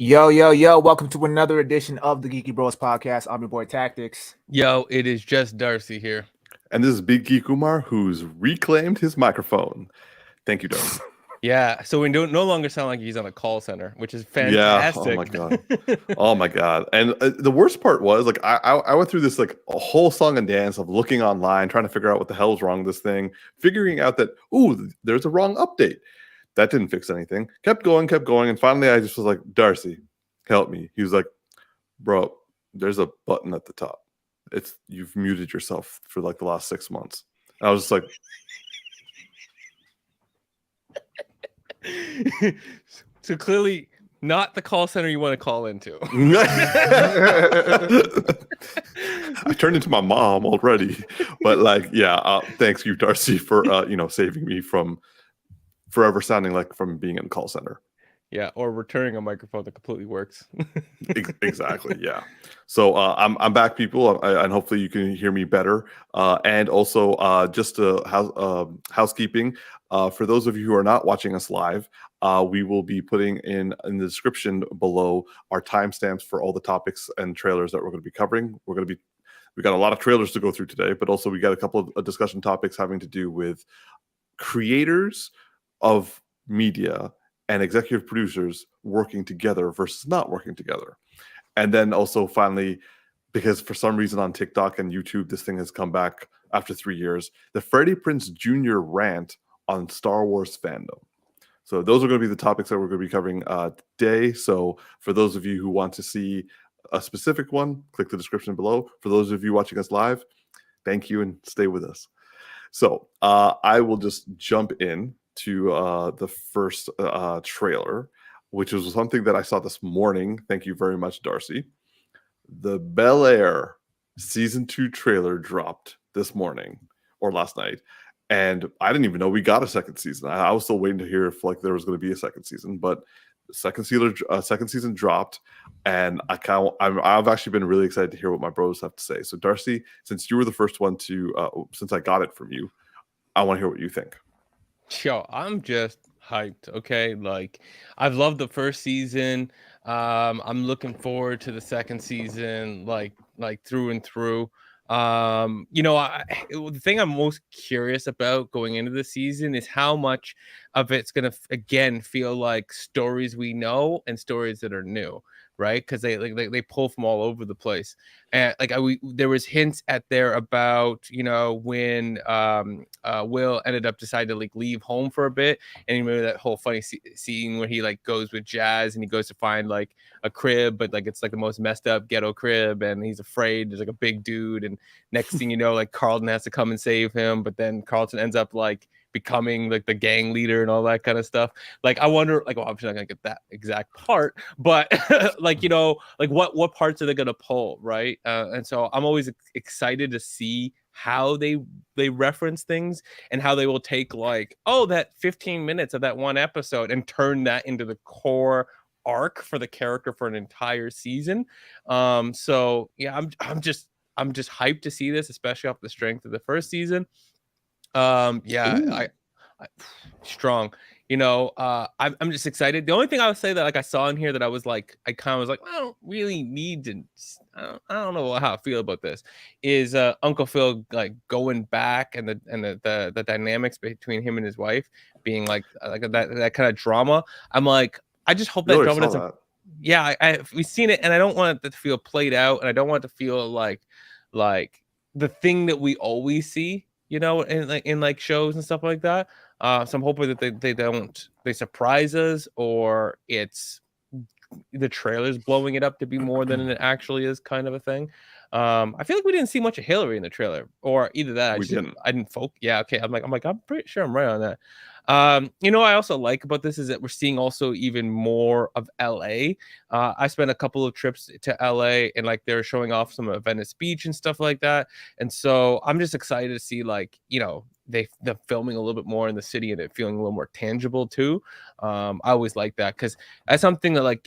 Yo, yo, yo, welcome to another edition of the Geeky Bros podcast. I'm your boy Tactics. Yo, it is just Darcy here. And this is Big Geek Kumar, who's reclaimed his microphone. Thank you, Darcy. Yeah, so we don't no longer sound like he's on a call center, which is Yeah. fantastic. Oh my god. Oh my god. And the worst part was like I went through this like a whole song and dance of looking online, trying to figure out what the hell is wrong with this thing, figuring out that there's a wrong update. That didn't fix anything. Kept going, and finally I just was like, Darcy, help me. He was like, bro, there's a button at the top. You've muted yourself for like the last 6 months. I was just like, so clearly not the call center you want to call into. I turned into my mom already, but like, yeah. Thanks you, Darcy, for saving me from forever sounding like from being in a call center. Yeah, or returning a microphone that completely works. Exactly. Yeah. So I'm back, people, and hopefully you can hear me better. And also, just housekeeping. For those of you who are not watching us live, we will be putting in the description below our timestamps for all the topics and trailers that we're going to be covering. We got a lot of trailers to go through today, but also we got a couple of discussion topics having to do with creators of media and executive producers working together versus not working together. And then also finally, because for some reason on TikTok and YouTube, this thing has come back after 3 years, the Freddie Prinze Jr. rant on Star Wars fandom. So those are going to be the topics that we're going to be covering today. So for those of you who want to see a specific one, click the description below. For those of you watching us live, thank you and stay with us. So I will just jump in to the first trailer, which was something that I saw this morning. Thank you very much, Darcy. The Bel-Air season 2 trailer dropped this morning or last night, and I didn't even know we got a second season. I was still waiting to hear if like there was going to be a second season, but the second season dropped, and I've actually been really excited to hear what my bros have to say. So Darcy, since you were the first one to since I got it from you, I want to hear what you think. Yo, I'm just hyped. Okay, like I've loved the first season. I'm looking forward to the second season, like through and through. The thing I'm most curious about going into the season is how much of it's gonna again feel like stories we know and stories that are new, right? Because they pull from all over the place, and there was hints at there about when Will ended up deciding to like leave home for a bit, and you remember that whole funny scene where he like goes with Jazz and he goes to find like a crib, but like it's like the most messed up ghetto crib, and he's afraid there's like a big dude, and next thing you know, like Carlton has to come and save him, but then Carlton ends up like becoming like the gang leader and all that kind of stuff. Like I wonder, like, well, obviously not gonna get that exact part, but like what parts are they gonna pull, right? And so I'm always excited to see how they reference things and how they will take like that 15 minutes of that one episode and turn that into the core arc for the character for an entire season. So yeah, I'm just hyped to see this, especially off the strength of the first season. I strong. I'm just excited. The only thing I would say that like I saw in here that I was like, I kind of was like, I don't really need to. I don't know how I feel about this. Is Uncle Phil like going back and the dynamics between him and his wife being like that kind of drama. I'm like, I just hope that drama doesn't. That. Yeah, we've seen it, and I don't want it to feel played out, and I don't want it to feel like the thing that we always see, in like shows and stuff like that. So I'm hoping that they surprise us, or it's the trailer's blowing it up to be more than it actually is, kind of a thing. I feel like we didn't see much of Hillary in the trailer, or either that I didn't focus. Yeah, okay. I'm like I'm pretty sure I'm right on that. I also like about this is that we're seeing also even more of LA. I spent a couple of trips to LA, and like they're showing off some of Venice Beach and stuff like that. And so I'm just excited to see like, they're filming a little bit more in the city and it feeling a little more tangible too. I always like that because that's something that like,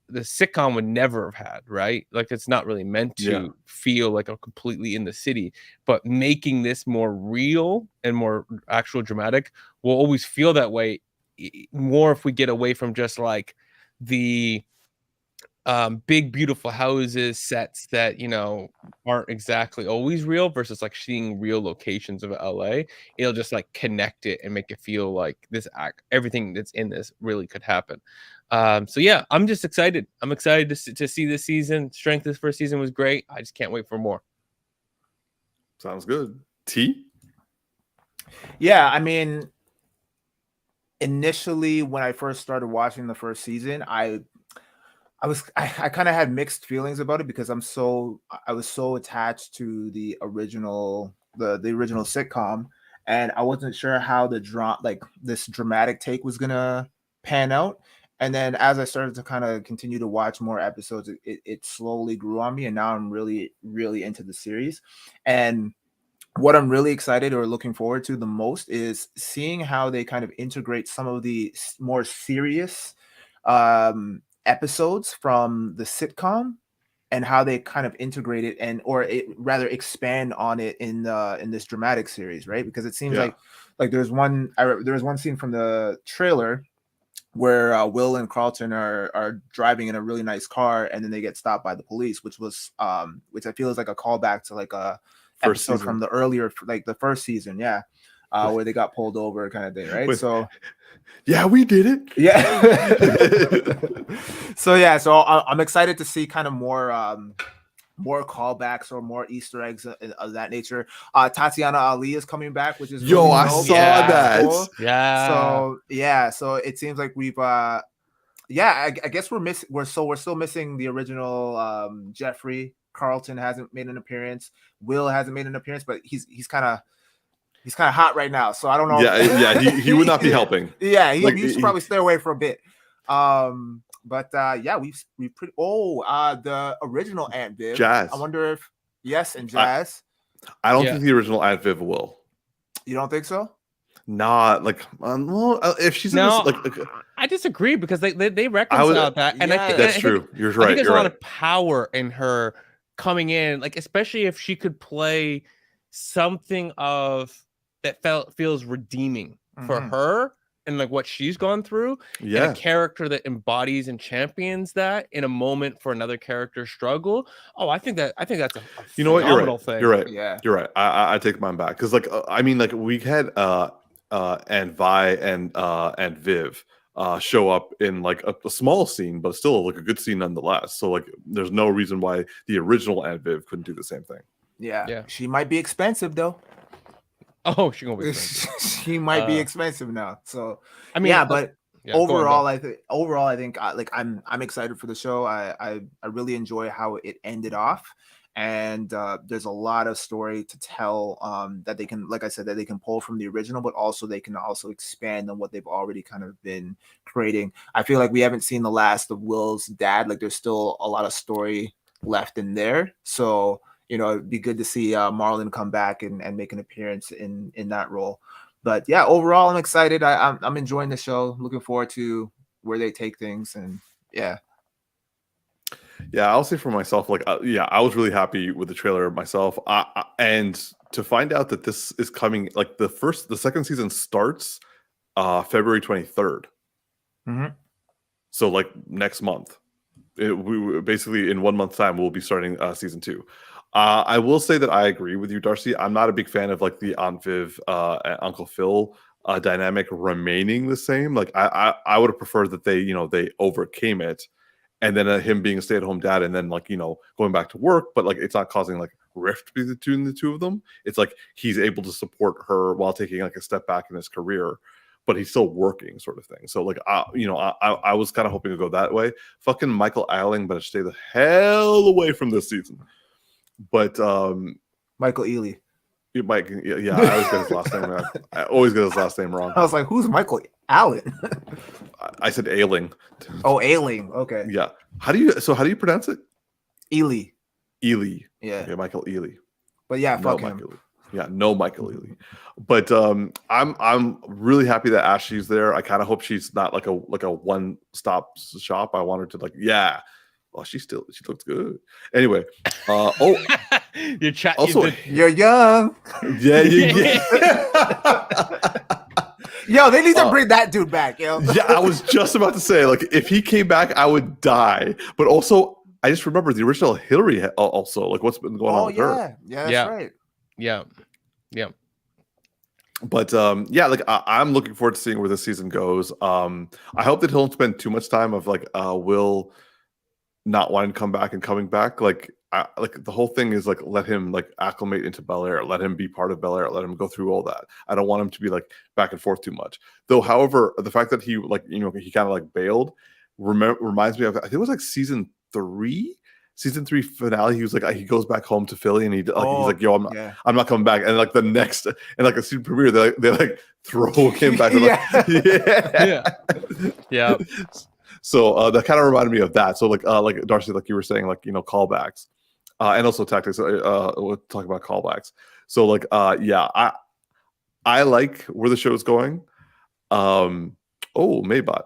the sitcom would never have had, right? Like it's not really meant to feel like a completely in the city, but making this more real and more actual dramatic will always feel that way more if we get away from just like the big beautiful houses, sets that aren't exactly always real versus like seeing real locations of LA. It'll just like connect it and make it feel like everything that's in this really could happen. So yeah, I'm just excited. I'm excited to see this season. Strength this first season was great. I just can't wait for more. Sounds good. T? Yeah, I mean, initially when I first started watching the first season, I kind of had mixed feelings about it because I was so attached to the original sitcom, and I wasn't sure how this dramatic take was gonna pan out. And then as I started to kind of continue to watch more episodes, it slowly grew on me, and now I'm really, really into the series. And what I'm really excited or looking forward to the most is seeing how they kind of integrate some of the more serious episodes from the sitcom and how they kind of integrate it rather expand on it in this dramatic series, right? Because it seems like there was one scene from the trailer where Will and Carlton are driving in a really nice car, and then they get stopped by the police, which I feel is like a callback to like a episode from the earlier, like the first season, where they got pulled over kind of thing, right? So yeah, we did it. Yeah. So I'm excited to see kind of more callbacks or more Easter eggs of that nature. Tatiana Ali is coming back, which is really I saw that. Cool. So it seems like we've I guess we're still missing the original Jeffrey. Carlton hasn't made an appearance. Will hasn't made an appearance, but he's kind of hot right now. So I don't know. Yeah, he would not be helping. Yeah, he should probably stay away for a bit. But we've pretty. The original Aunt Viv. Jazz. I wonder if and Jazz. I don't think the original Aunt Viv will. You don't think so? Not like if she's I disagree because they reconciled that, and that's true. You're right. I think there's a lot of power in her coming in, like especially if she could play something that feels redeeming for her and like what she's gone through. And a character that embodies and champions that in a moment for another character's struggle. I think that's a phenomenal thing. You're right. Yeah, you're right. I take mine back because we had and Vi and Viv show up in like a small scene, but still like a good scene nonetheless. So like, there's no reason why the original Aunt Viv couldn't do the same thing. Yeah. She might be expensive though. Oh, she's gonna be expensive. She might be expensive now. So I mean, but overall, I think I'm excited for the show. I really enjoy how it ended off. And there's a lot of story to tell that they can, like I said, that they can pull from the original, but also they can also expand on what they've already kind of been creating. I feel like we haven't seen the last of Will's dad. Like there's still a lot of story left in there. So, it'd be good to see Marlon come back and make an appearance in that role. But yeah, overall, I'm excited. I'm enjoying the show. Looking forward to where they take things. And yeah. Yeah, I'll say for myself, I was really happy with the trailer myself. And to find out that this is coming, like the second season starts February 23rd. Mm-hmm. So like next month, we basically in 1 month's time, we'll be starting season 2. I will say that I agree with you, Darcy. I'm not a big fan of like the Aunt Viv and Uncle Phil dynamic remaining the same. Like I would have preferred that they overcame it. And then him being a stay-at-home dad, and then going back to work, but like it's not causing like rift between the two of them. It's like he's able to support her while taking like a step back in his career, but he's still working, sort of thing. So like I was kind of hoping to go that way. Fucking Michael Eiling better stay the hell away from this season. But Michael Ealy. Mike, yeah, I always get his last name wrong. I always get his last name wrong. I was like, who's Michael Allen? I said Ailing. Oh, Ailing. Okay. Yeah. How do you pronounce it? Ely. Ely. Yeah. Michael Ely. But yeah, fuck him. Yeah, no Michael Ealy. But I'm really happy that Ashley's there. I kind of hope she's not like a one-stop shop. I want her to well, she looks good. Anyway, you're you're young. Yeah. Yo, they need to bring that dude back, yo. Yeah, I was just about to say, like, if he came back, I would die. But also, I just remember the original Hillary also, like, what's been going on with her. Yeah, that's right. Yeah. But yeah, like I'm looking forward to seeing where this season goes. I hope that he don't spend too much time of like Will not wanting to come back and coming back. Like the whole thing is like let him like acclimate into Bel-Air, let him be part of Bel-Air, let him go through all that. I don't want him to be like back and forth too much. Though, however, the fact that he like he kind of like bailed reminds me of, I think it was like season 3 finale. He was like, he goes back home to Philly and he's like, yo, I'm not coming back. And like the next, and like a season premiere, they like throw him back. Yeah. So that kind of reminded me of that. So like Darcy, like you were saying, like, callbacks, and also tactics. We'll talk about callbacks. So like, yeah, I like where the show's going. Maybot,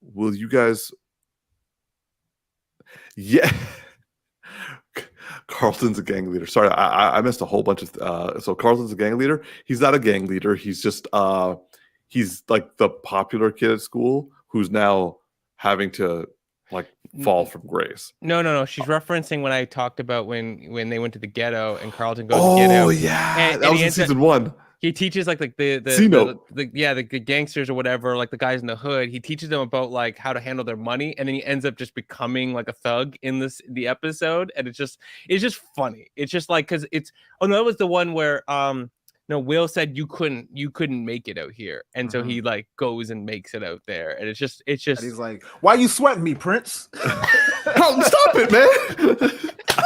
will you guys? Yeah. Carlton's a gang leader. Sorry, I missed a whole bunch of. So Carlton's a gang leader. He's not a gang leader. He's just he's like the popular kid at school who's now having to like fall from grace. No. She's referencing when I talked about when they went to the ghetto and Carlton goes to the ghetto. Oh yeah, that was in season 1. He teaches like the gangsters or whatever, like the guys in the hood. He teaches them about like how to handle their money, and then he ends up just becoming like a thug in the episode, and it's just funny. It's just like because that was the one where Will said you couldn't make it out here, and so he like goes and makes it out there, and it's just and he's like, why you sweating me, Prince? Carlton, stop it, man.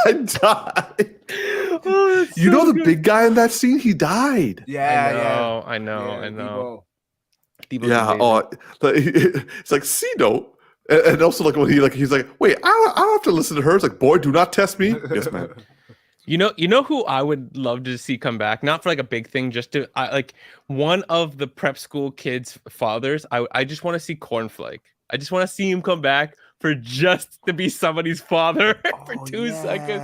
I died. Oh, the big guy in that scene, he died. I know. Yeah. It's like C-Note. And also like when he's like, wait, I don't have to listen to her. It's like, boy, do not test me. Yes, man. You know who I would love to see come back, not for like a big thing, just to like one of the prep school kids' fathers. I just want to see Cornflake. I just want to see him come back for just to be somebody's father for 2 seconds,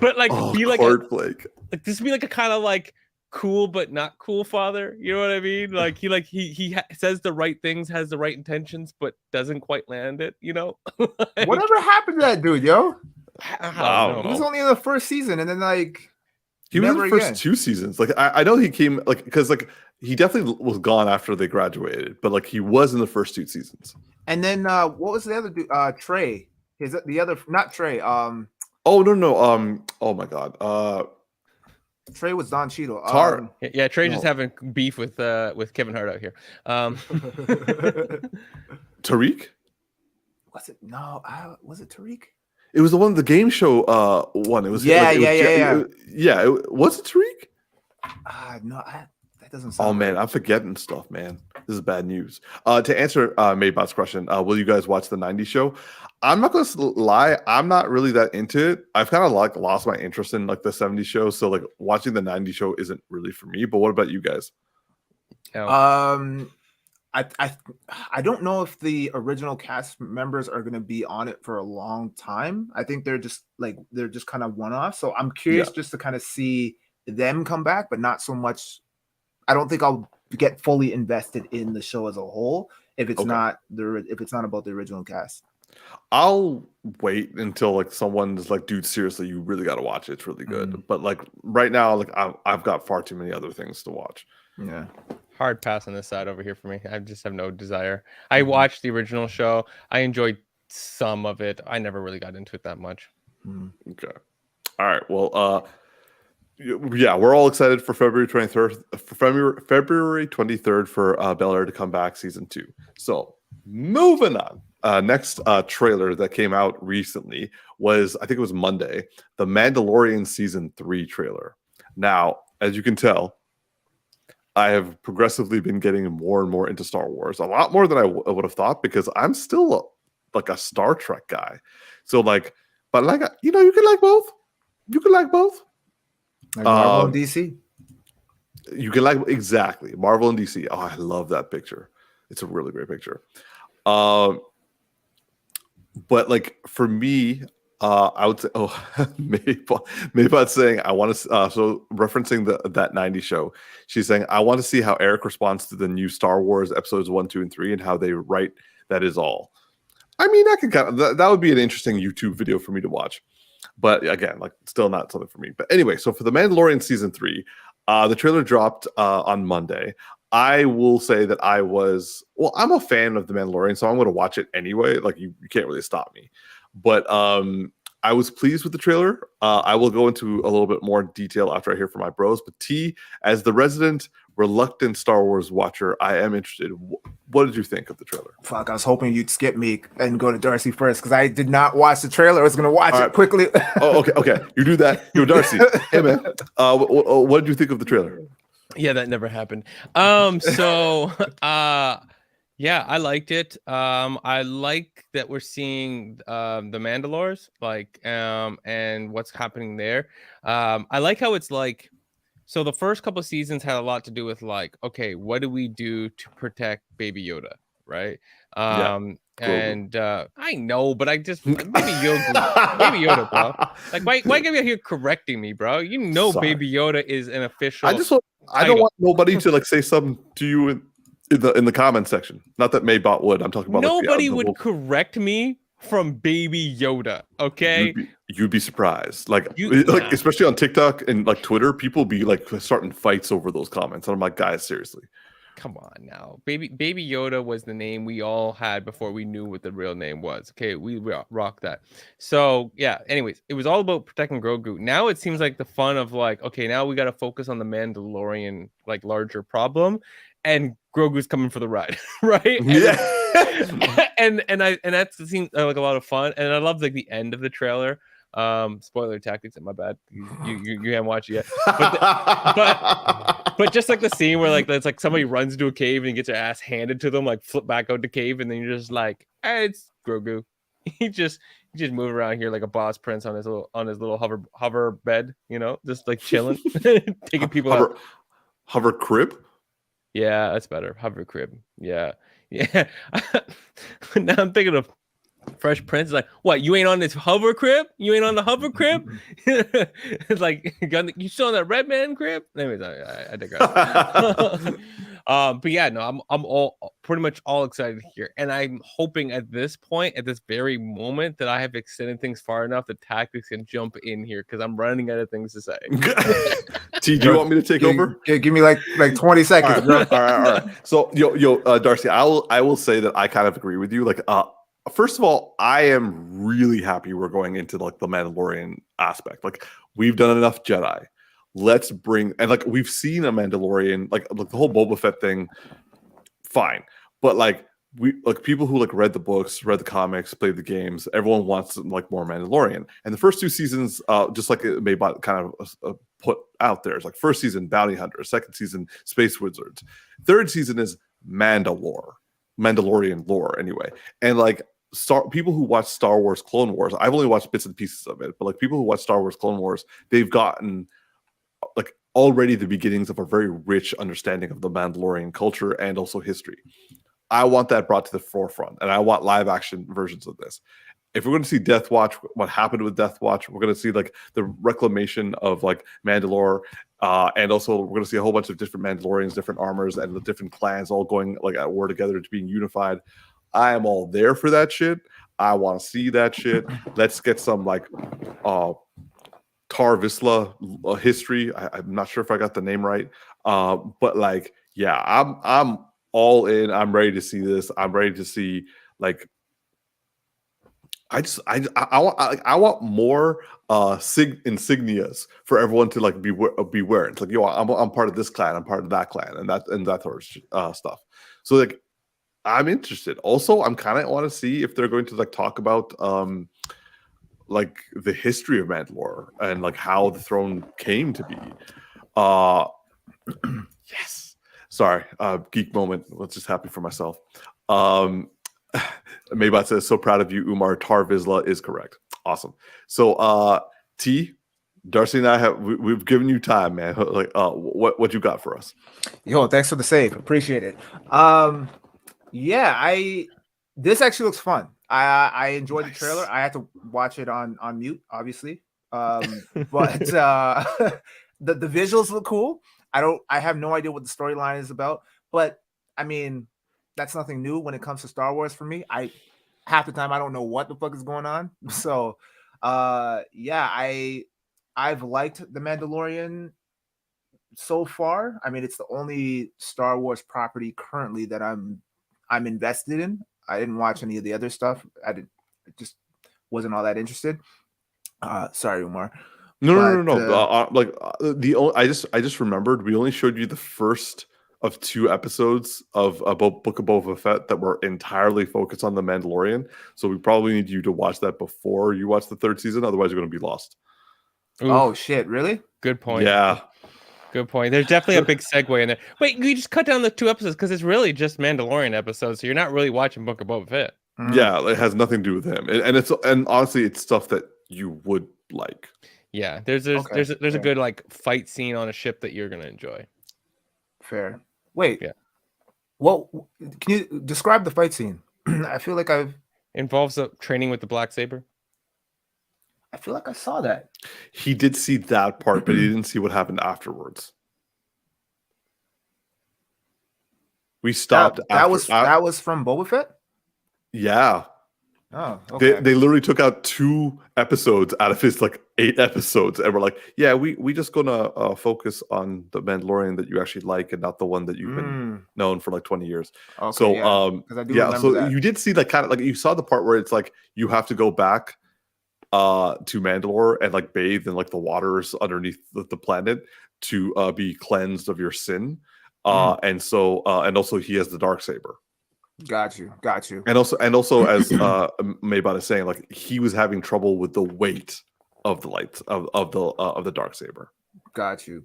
but like be like Cornflake. Like this be like a kind of like cool but not cool father. You know what I mean? Like he says the right things, has the right intentions, but doesn't quite land it. Whatever happened to that dude, yo? Wow. He was only in the first season, and then like he was in the first 2 seasons. Like I know he came like because like he definitely was gone after they graduated, but like he was in the first 2 seasons. And then what was the other dude? Trey. Not Trey. Oh no. Oh my God. Trey was Don Cheadle. Trey just having beef with Kevin Hart out here. Tariq? Was it? No. Was it Tariq? It was the one, the game show one. It was yeah. Was it Tariq? No. That doesn't sound. Oh man, I'm forgetting stuff, man. This is bad news. To answer Maybot's question, will you guys watch the '90s show? I'm not gonna lie, I'm not really that into it. I've kind of like lost my interest in like the '70s show, so like watching the '90s show isn't really for me. But what about you guys? I don't know if the original cast members are going to be on it for a long time. I think they're just kind of one-off. So I'm curious just to kind of see them come back, but not so much. I don't think I'll get fully invested in the show as a whole if it's not about the original cast. I'll wait until like someone's like, dude, seriously, you really got to watch it. It's really good. But like right now, like I've got far too many other things to watch. Yeah. Hard pass on this side over here for me. I just have no desire. I watched the original show. I enjoyed some of it. I never really got into it that much. Okay. All right. Well, yeah, we're all excited for February 23rd. February 23rd for Bel-Air to come back, season 2. So moving on. Next trailer that came out recently was, I think it was Monday, the Mandalorian season 3 trailer. Now, as you can tell, I have progressively been getting more and more into Star Wars, a lot more than I would have thought, because I'm still like a Star Trek guy. So like, but like, you can like both. You can like both. Like Marvel and DC. You can like exactly Marvel and DC. Oh, I love that picture. It's a really great picture. But like for me, I would say, Maybot's saying, I want to, so referencing that 90s show, she's saying, I want to see how Eric responds to the new Star Wars episodes 1, 2, and 3 and how they write that is all. I mean, I could that would be an interesting YouTube video for me to watch. But again, like, still not something for me. But anyway, so for the Mandalorian season 3, the trailer dropped on Monday. I will say that I'm a fan of the Mandalorian, so I'm going to watch it anyway. Like, you can't really stop me. But I was pleased with the trailer. I will go into a little bit more detail after I hear from my bros. But T, as the resident reluctant Star Wars watcher, I am interested. What did you think of the trailer? Fuck, I was hoping you'd skip me and go to Darcy first because I did not watch the trailer. I was going to watch it quickly. Oh, okay. You do that. You're Darcy. Hey, man. What did you think of the trailer? Yeah, that never happened. Yeah, I liked it. I like that we're seeing the Mandalors, and what's happening there. I like how it's like, so the first couple of seasons had a lot to do with like, okay, what do we do to protect Baby Yoda, right? And I know, but I just Baby Yoda, bro. Like, why get me out here correcting me, bro? You know, Sorry. Baby Yoda is an official. I don't want nobody to like say something to you in the comment section. Not that Maybot would. I'm talking about nobody would correct me from Baby Yoda. Okay, you'd be surprised. Especially on TikTok and like Twitter, people be like starting fights over those comments. And I'm like, guys, seriously. Come on now. Baby Yoda was the name we all had before we knew what the real name was. Okay, we rock that. So yeah, anyways, it was all about protecting Grogu. Now it seems like the fun of like, okay, now we got to focus on the Mandalorian like larger problem, and Grogu's coming for the ride, right? And that seems like a lot of fun. And I love like the end of the trailer. Spoiler tactics, my bad. You haven't watched it yet. But just like the scene where like it's like somebody runs into a cave and gets their ass handed to them, like flip back out the cave, and then you're just like, hey, it's Grogu. He just move around here like a boss prince on his little hover bed, you know, just like chilling, taking people out. Hover crib? Yeah, that's better. Hover crib. Yeah. Now I'm thinking of Fresh Prince is like, what? You ain't on this hover crib? You ain't on the hover crib? It's like, you still on that red man crib? Anyways, I digress. But yeah, no, I'm all pretty much all excited here, and I'm hoping at this point, at this very moment, that I have extended things far enough that Tactics can jump in here because I'm running out of things to say. T, do you want me to take over? Yeah, give me like 20 seconds. All right. So, Darcy, I will say that I kind of agree with you. Like, first of all, I am really happy we're going into like the Mandalorian aspect. Like, we've done enough Jedi. Let's bring, and like we've seen a Mandalorian, like the whole Boba Fett thing, fine. But like people who like read the books, read the comics, played the games, everyone wants like more Mandalorian. And the first 2 seasons, just like it may kind of put out there, it's like first season Bounty Hunter, second season Space Wizards, third season is Mandalorian lore anyway. And like people who watch Star Wars Clone Wars, I've only watched bits and pieces of it, but like people who watch Star Wars Clone Wars, they've gotten like already the beginnings of a very rich understanding of the Mandalorian culture and also history. I want that brought to the forefront, and I want live action versions of this. If we're going to see Death Watch, what happened with Death Watch, we're going to see like the reclamation of like Mandalore, and also we're going to see a whole bunch of different Mandalorians, different armors, and the different clans all going like at war together to being unified. I am all there for that shit. I want to see that shit. Let's get some like Tar Vizsla history. I'm not sure if I got the name right, but like, yeah, I'm all in. I'm ready to see this. I'm ready to see like. I want more insignias for everyone to like be wearing. It's like, yo, I'm part of this clan. I'm part of that clan, and that sort of stuff. So like, I'm interested. Also, I'm kind of want to see if they're going to like talk about like the history of Mandalore and like how the throne came to be. Yes. Sorry, geek moment. I was just happy for myself. Maybot says, so proud of you, Umar. Tar Vizsla is correct. Awesome. So T, Darcy and I we've given you time, man. Like what you got for us? Yo, thanks for the save. Appreciate it. Yeah, This actually looks fun. I enjoyed the trailer. Nice. I had to watch it on mute, obviously. But the visuals look cool. I have no idea what the storyline is about, but I mean, that's nothing new when it comes to Star Wars for me. I half the time I don't know what the fuck is going on. So yeah, I've liked the Mandalorian so far. I mean, it's the only Star Wars property currently that I'm invested in. I didn't watch any of the other stuff. I just wasn't all that interested. Sorry, Umar. No. I just remembered we only showed you the first of 2 episodes of Book of Boba Fett that were entirely focused on the Mandalorian. So we probably need you to watch that before you watch the 3rd season. Otherwise, you're going to be lost. Oh shit! Really? Good point. Yeah. Good point. There's definitely a big segue in there. Wait, you just cut down the 2 episodes because it's really just Mandalorian episodes, so you're not really watching Book of Boba Fett. Yeah, it has nothing to do with him, and honestly, it's stuff that you would like. Yeah, there's a good like fight scene on a ship that you're gonna enjoy. Fair. Wait. Yeah. Well, can you describe the fight scene? I feel like Involves a training with the black saber. I feel like I saw that. He did see that part, but he didn't see what happened afterwards. We stopped. That was from Boba Fett. Yeah. Oh, okay. They literally took out 2 episodes out of his like 8 episodes, and we're like, yeah, we just gonna focus on the Mandalorian that you actually like, and not the one that you've been known for like 20 years. Okay, so yeah, so that. you did see like kind of like you saw the part where it's like you have to go back to Mandalore and like bathe in like the waters underneath the planet to be cleansed of your sin. And also he has the dark saber. Got you. And also as Maybot is saying, like he was having trouble with the weight of the lights of the dark saber. Got you.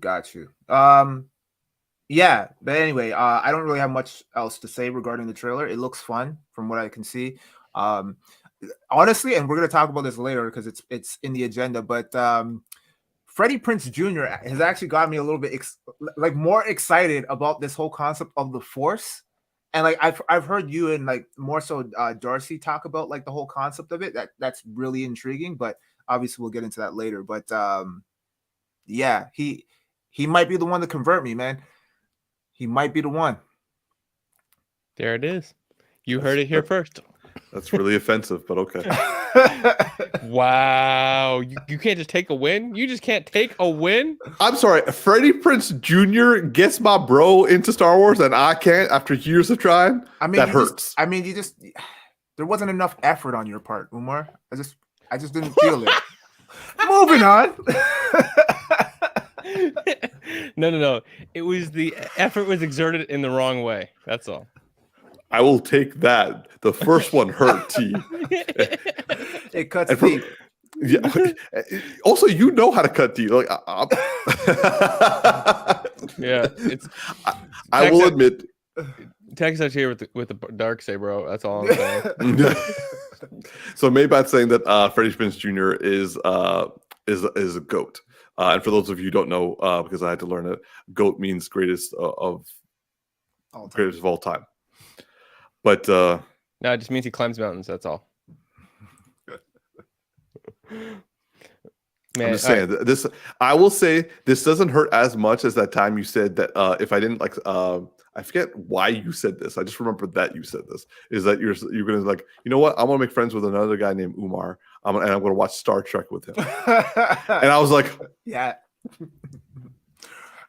Yeah, but anyway, I don't really have much else to say regarding the trailer. It looks fun from what I can see. Honestly, and we're gonna talk about this later because it's in the agenda, but Freddie Prinze Jr. has actually got me a little bit more excited about this whole concept of the Force. And like I've heard you and like more so Darcy talk about like the whole concept of it. That's really intriguing, but obviously we'll get into that later. But yeah, he might be the one to convert me, man. He might be the one. There it is. You heard it here first. That's really offensive, but okay. Wow. You can't just take a win? You just can't take a win? I'm sorry. Freddie Prinze Jr. gets my bro into Star Wars and I can't after years of trying? I mean, that hurts. There wasn't enough effort on your part, Umar. I just didn't feel it. Moving on. No. It was the effort was exerted in the wrong way. That's all. I will take that. The first one hurt, T. It cuts deep. Yeah. Also, you know how to cut deep. Like, yeah, it's. I will admit. Text us here with the dark saber. That's all I'm saying. So Maybot's saying that Freddie Prinze Jr. is a goat. And for those of you who don't know, because I had to learn it, goat means greatest of all time. But no, it just means he climbs mountains. That's all. Man, I'm just saying this. I will say this doesn't hurt as much as that time you said that if I didn't like, I forget why you said this. I just remember that you said this. Is that you're gonna like, you know what? I'm gonna make friends with another guy named Umar. And I'm gonna watch Star Trek with him. And I was like, yeah.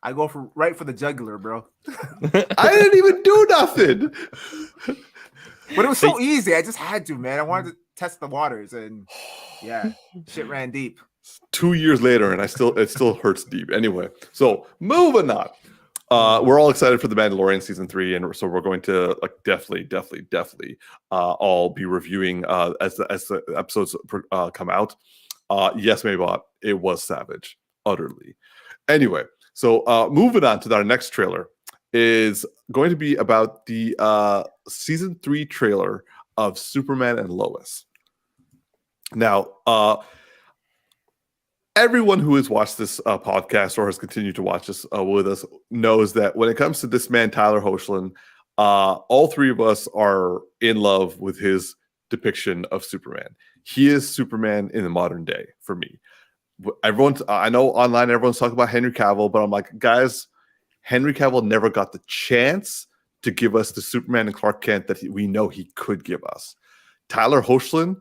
I go right for the jugular, bro. I didn't even do nothing. But it was so easy. I just had to, man. I wanted to test the waters, and yeah, shit ran deep. 2 years later, and it still hurts deep. Anyway, so moving on. We're all excited for the Mandalorian season 3, and so we're going to like definitely all be reviewing as the episodes come out. Yes, Maybot, it was savage, utterly. Anyway. So moving on to our next trailer is going to be about the season 3 trailer of Superman and Lois. Now, everyone who has watched this podcast or has continued to watch this with us knows that when it comes to this man, Tyler Hoechlin, all three of us are in love with his depiction of Superman. He is Superman in the modern day for me. I know online everyone's talking about Henry Cavill, but I'm like, guys, Henry Cavill never got the chance to give us the Superman and Clark Kent that we know he could give us. Tyler Hoechlin,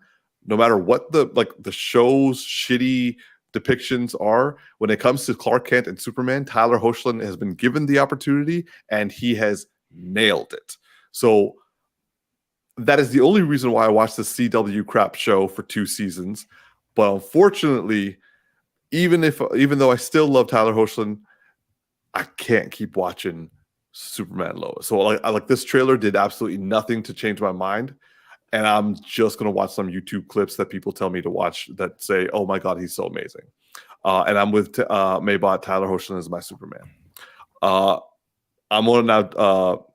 no matter what the show's shitty depictions are, when it comes to Clark Kent and Superman, Tyler Hoechlin has been given the opportunity and he has nailed it. So that is the only reason why I watched the CW crap show for 2 seasons. But unfortunately, even though I still love Tyler Hoechlin, I can't keep watching Superman Lois. So like this trailer did absolutely nothing to change my mind. And I'm just going to watch some YouTube clips that people tell me to watch that say, oh my God, he's so amazing. And I'm with Maybot. Tyler Hoechlin is my Superman. I'm going to now...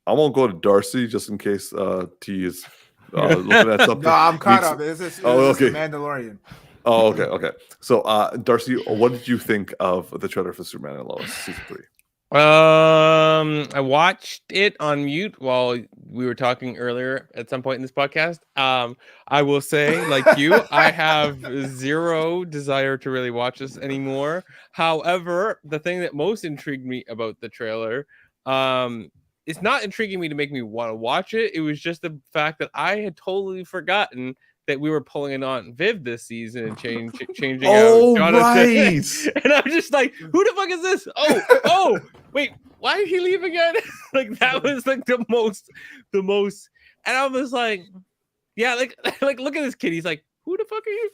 I won't go to Darcy just in case T is looking at something. No, I'm caught up. This is okay. Mandalorian. Oh, okay. So, Darcy, what did you think of the trailer for Superman and Lois season 3? I watched it on mute while we were talking earlier at some point in this podcast. I will say, like you, I have zero desire to really watch this anymore. However, the thing that most intrigued me about the trailer, it's not intriguing me to make me want to watch it. It was just the fact that I had totally forgotten that we were pulling an Aunt Viv this season and changing out Jonathan. Right. And I'm just like, who the fuck is this? Oh, wait, why did he leave again? Like that was like the most, and I was like, yeah, like look at this kid. He's like, who the fuck are you?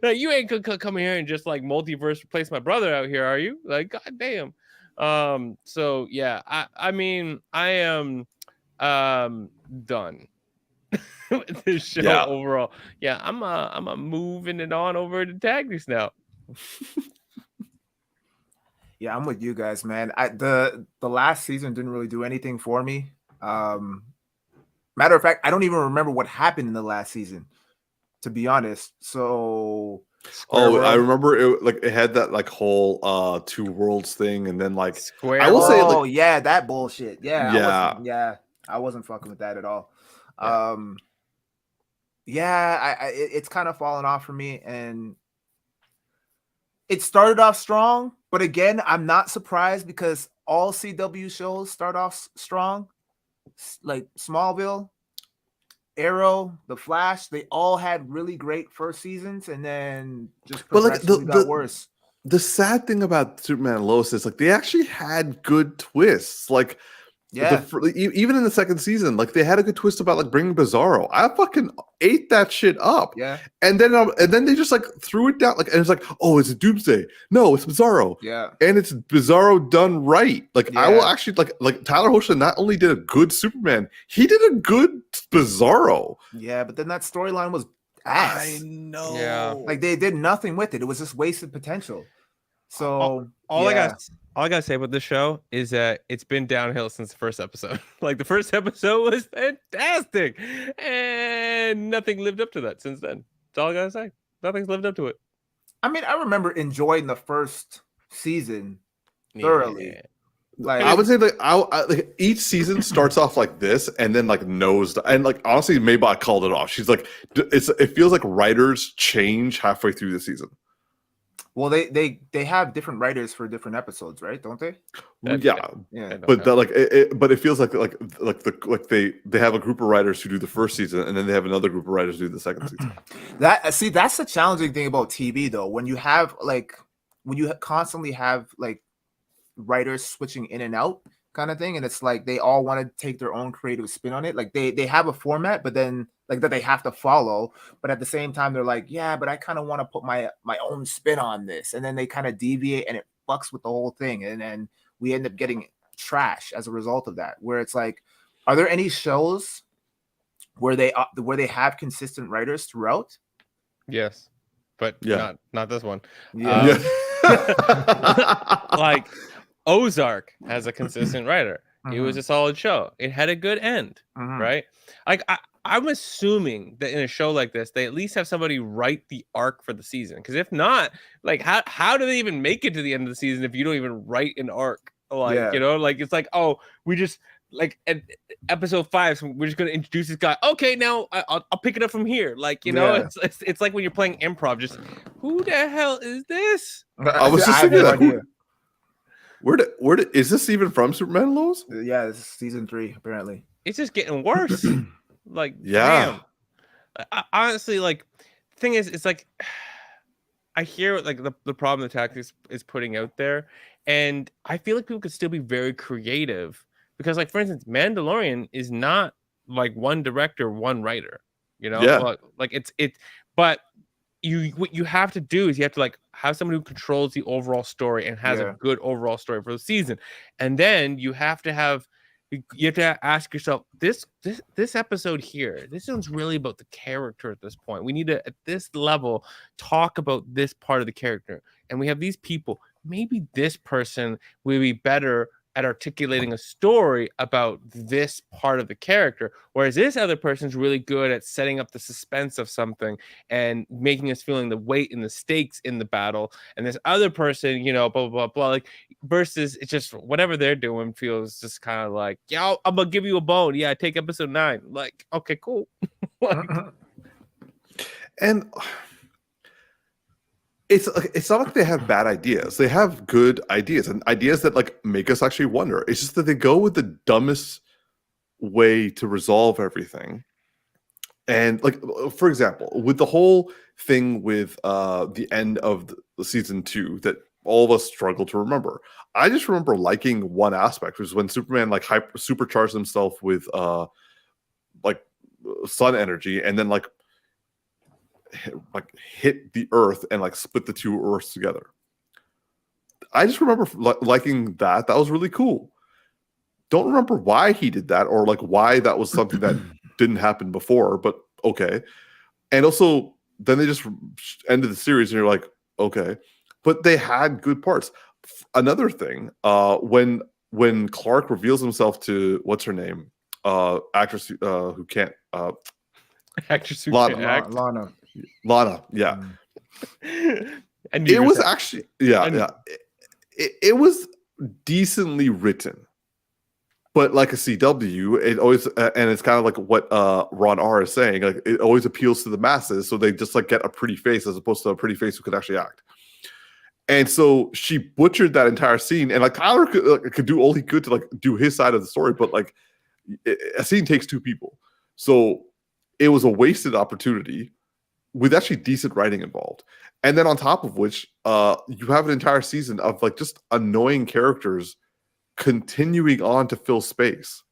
Like, you ain't gonna come here and just like multiverse replace my brother out here, are you? Like, god damn. So yeah, I mean, I am done with this show overall. Yeah, I'm moving it on over to Tagnis now. Yeah, I'm with you guys, man. The last season didn't really do anything for me. Matter of fact, I don't even remember what happened in the last season, to be honest. So I remember it had that like whole two worlds thing, and then like Square. I will say, like, yeah, that bullshit. I wasn't fucking with that at all. It's kind of fallen off for me, and it started off strong, but again, I'm not surprised because all CW shows start off strong, like Smallville, Arrow, The Flash. They all had really great first seasons, and then just progressively got worse. The sad thing about Superman and Lois is like they actually had good twists. Like, even in the second season, like they had a good twist about like bringing Bizarro. I fucking ate that shit up. Yeah. And then they just like threw it down. Like, and it's like, oh, it's a Doomsday. No, it's Bizarro. Yeah. And it's Bizarro done right. Like, I will actually like Tyler Hoechlin not only did a good Superman, he did a good Bizarro. Yeah, but then that storyline was ass. I know. Yeah. Like they did nothing with it. It was just wasted potential. So all I gotta say about this show is that it's been downhill since the first episode. Like the first episode was fantastic, and nothing lived up to that since then. That's all I gotta say. Nothing's lived up to it. I mean, I remember enjoying the first season thoroughly. Yeah. Like, I would say like each season starts off like this, and then like nosed. And like honestly, Maybot called it off. She's like, it feels like writers change halfway through the season. Well, they have different writers for different episodes, right? Don't they? Yeah. But but it feels like they have a group of writers who do the first season, and then they have another group of writers who do the second season. That's the challenging thing about TV, though. When you constantly have like writers switching in and out, kind of thing, and it's like they all want to take their own creative spin on it. Like they have a format, but then like that they have to follow, but at the same time they're like, yeah, but I kind of want to put my own spin on this, and then they kind of deviate and it fucks with the whole thing, and then we end up getting trash as a result of that. Where it's like, are there any shows where they have consistent writers throughout? Yes, but not this one. Like Ozark has a consistent writer. It was a solid show. It had a good end, right? Like I'm assuming that in a show like this, they at least have somebody write the arc for the season. Because if not, like how do they even make it to the end of the season if you don't even write an arc? Like, Yeah. you know, like it's like, oh, we just like at episode 5, so we're just gonna introduce this guy. Okay, now I'll pick it up from here. Like, you know, Yeah. it's like when you're playing improv. Just who the hell is this? I was just have thinking no that. idea. Where is this even from? Superman and Lois? Yeah, this is season 3 apparently. It's just getting worse. Like, Yeah. damn. Honestly, like, the thing is, it's like I hear like the problem the tactics is putting out there, and I feel like people could still be very creative because, like, for instance, Mandalorian is not like one director, one writer. You know, Yeah. like it's but what you have to do is you have to like have somebody who controls the overall story and has a good overall story for the season, and then you have to ask yourself this episode here, this one's really about the character at this point. We need to at this level talk about this part of the character, and we have these people. Maybe this person will be better at articulating a story about this part of the character, whereas this other person's really good at setting up the suspense of something and making us feeling the weight and the stakes in the battle, and this other person, you know, blah blah blah, like, versus it's just whatever they're doing feels just kind of like, yeah, I'm gonna give you a bone. Yeah, take episode 9. Like, okay, cool. Like, And it's not like they have bad ideas. They have good ideas and ideas that like make us actually wonder. It's just that they go with the dumbest way to resolve everything. And like, for example, with the whole thing with the end of the season 2 that all of us struggle to remember. I just remember liking one aspect, which was when Superman like supercharged himself with like sun energy and then like hit the Earth and like split the 2 Earths together. I just remember liking that. That was really cool. Don't remember why he did that or like why that was something that didn't happen before, but okay. And also, then they just ended the series, and you're like, okay. But they had good parts. Another thing, when Clark reveals himself to what's her name, actress who can't, actress who Lana. can't act. Lana, yeah. And was actually, yeah. It was decently written. But like a CW, it always and it's kind of like what Ron R is saying. Like it always appeals to the masses, so they just like get a pretty face as opposed to a pretty face who could actually act. And so she butchered that entire scene, and like Tyler could do all he could to like do his side of the story, but like a scene takes 2 people, so it was a wasted opportunity with actually decent writing involved. And then on top of which, you have an entire season of like just annoying characters continuing on to fill space.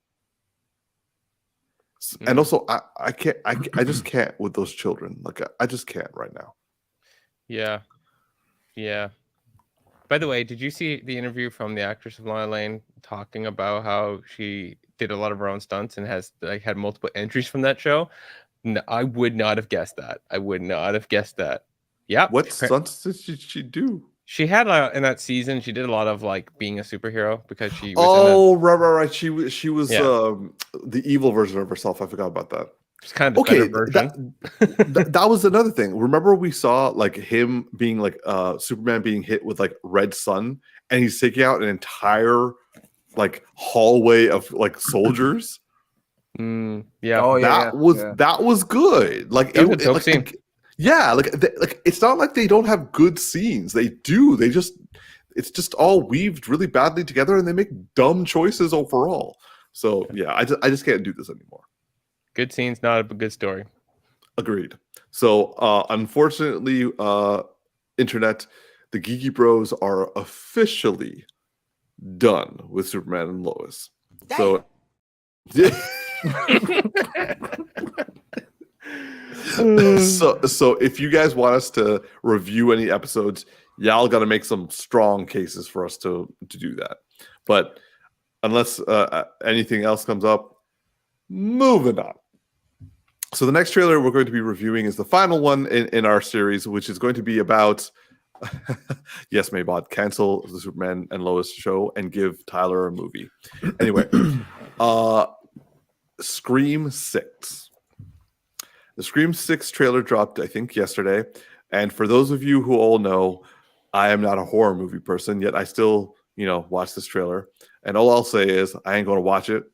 And also I just can't with those children. Like I just can't right now. Yeah. By the way, did you see the interview from the actress of Lana Lane talking about how she did a lot of her own stunts and has like had multiple entries from that show? No, I would not have guessed that. Yeah. What stunts did she do? She had in that season, she did a lot of like being a superhero because she was right. She was the evil version of herself. I forgot about that. It's kind of the better version. That was another thing. Remember we saw like him being like Superman being hit with like red sun, and he's taking out an entire like hallway of like soldiers. Yeah. That was good. Like that was a dope scene. Like it's not like they don't have good scenes. They do. It's just all weaved really badly together, and they make dumb choices overall. So yeah, I just can't do this anymore. Good scenes, not a good story. Agreed. So unfortunately, internet, the Geeky Bros are officially done with Superman and Lois. Damn. So so if you guys want us to review any episodes, y'all got to make some strong cases for us to do that. But unless anything else comes up, moving on. So the next trailer we're going to be reviewing is the final one in our series, which is going to be about yes, Maybot, cancel the Superman and Lois show and give Tyler a movie. Anyway, Scream 6. The Scream 6 trailer dropped, I think, yesterday. And for those of you who all know, I am not a horror movie person, yet I still, watch this trailer. And all I'll say is I ain't going to watch it.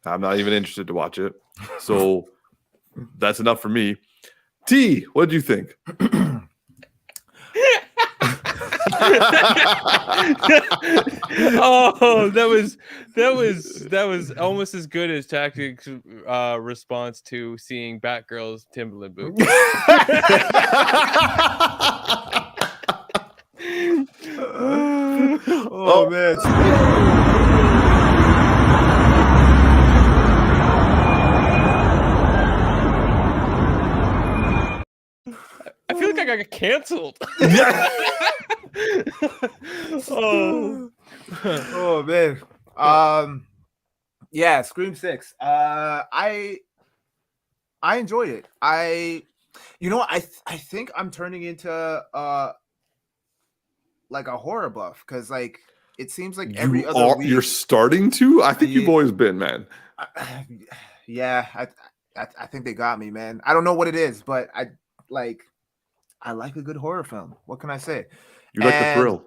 I'm not even interested to watch it. So that's enough for me. T, what do you think? Oh, that was almost as good as Tactic's response to seeing Batgirl's Timberland boot. Oh man. I feel like I got canceled. Oh man. Yeah, Scream 6. I enjoyed it. I think I'm turning into like a horror buff, because like it seems like every other week you're starting to. I think you've always been, man. Yeah, I think they got me, man. I don't know what it is, but I like a good horror film. What can I say? You like the thrill.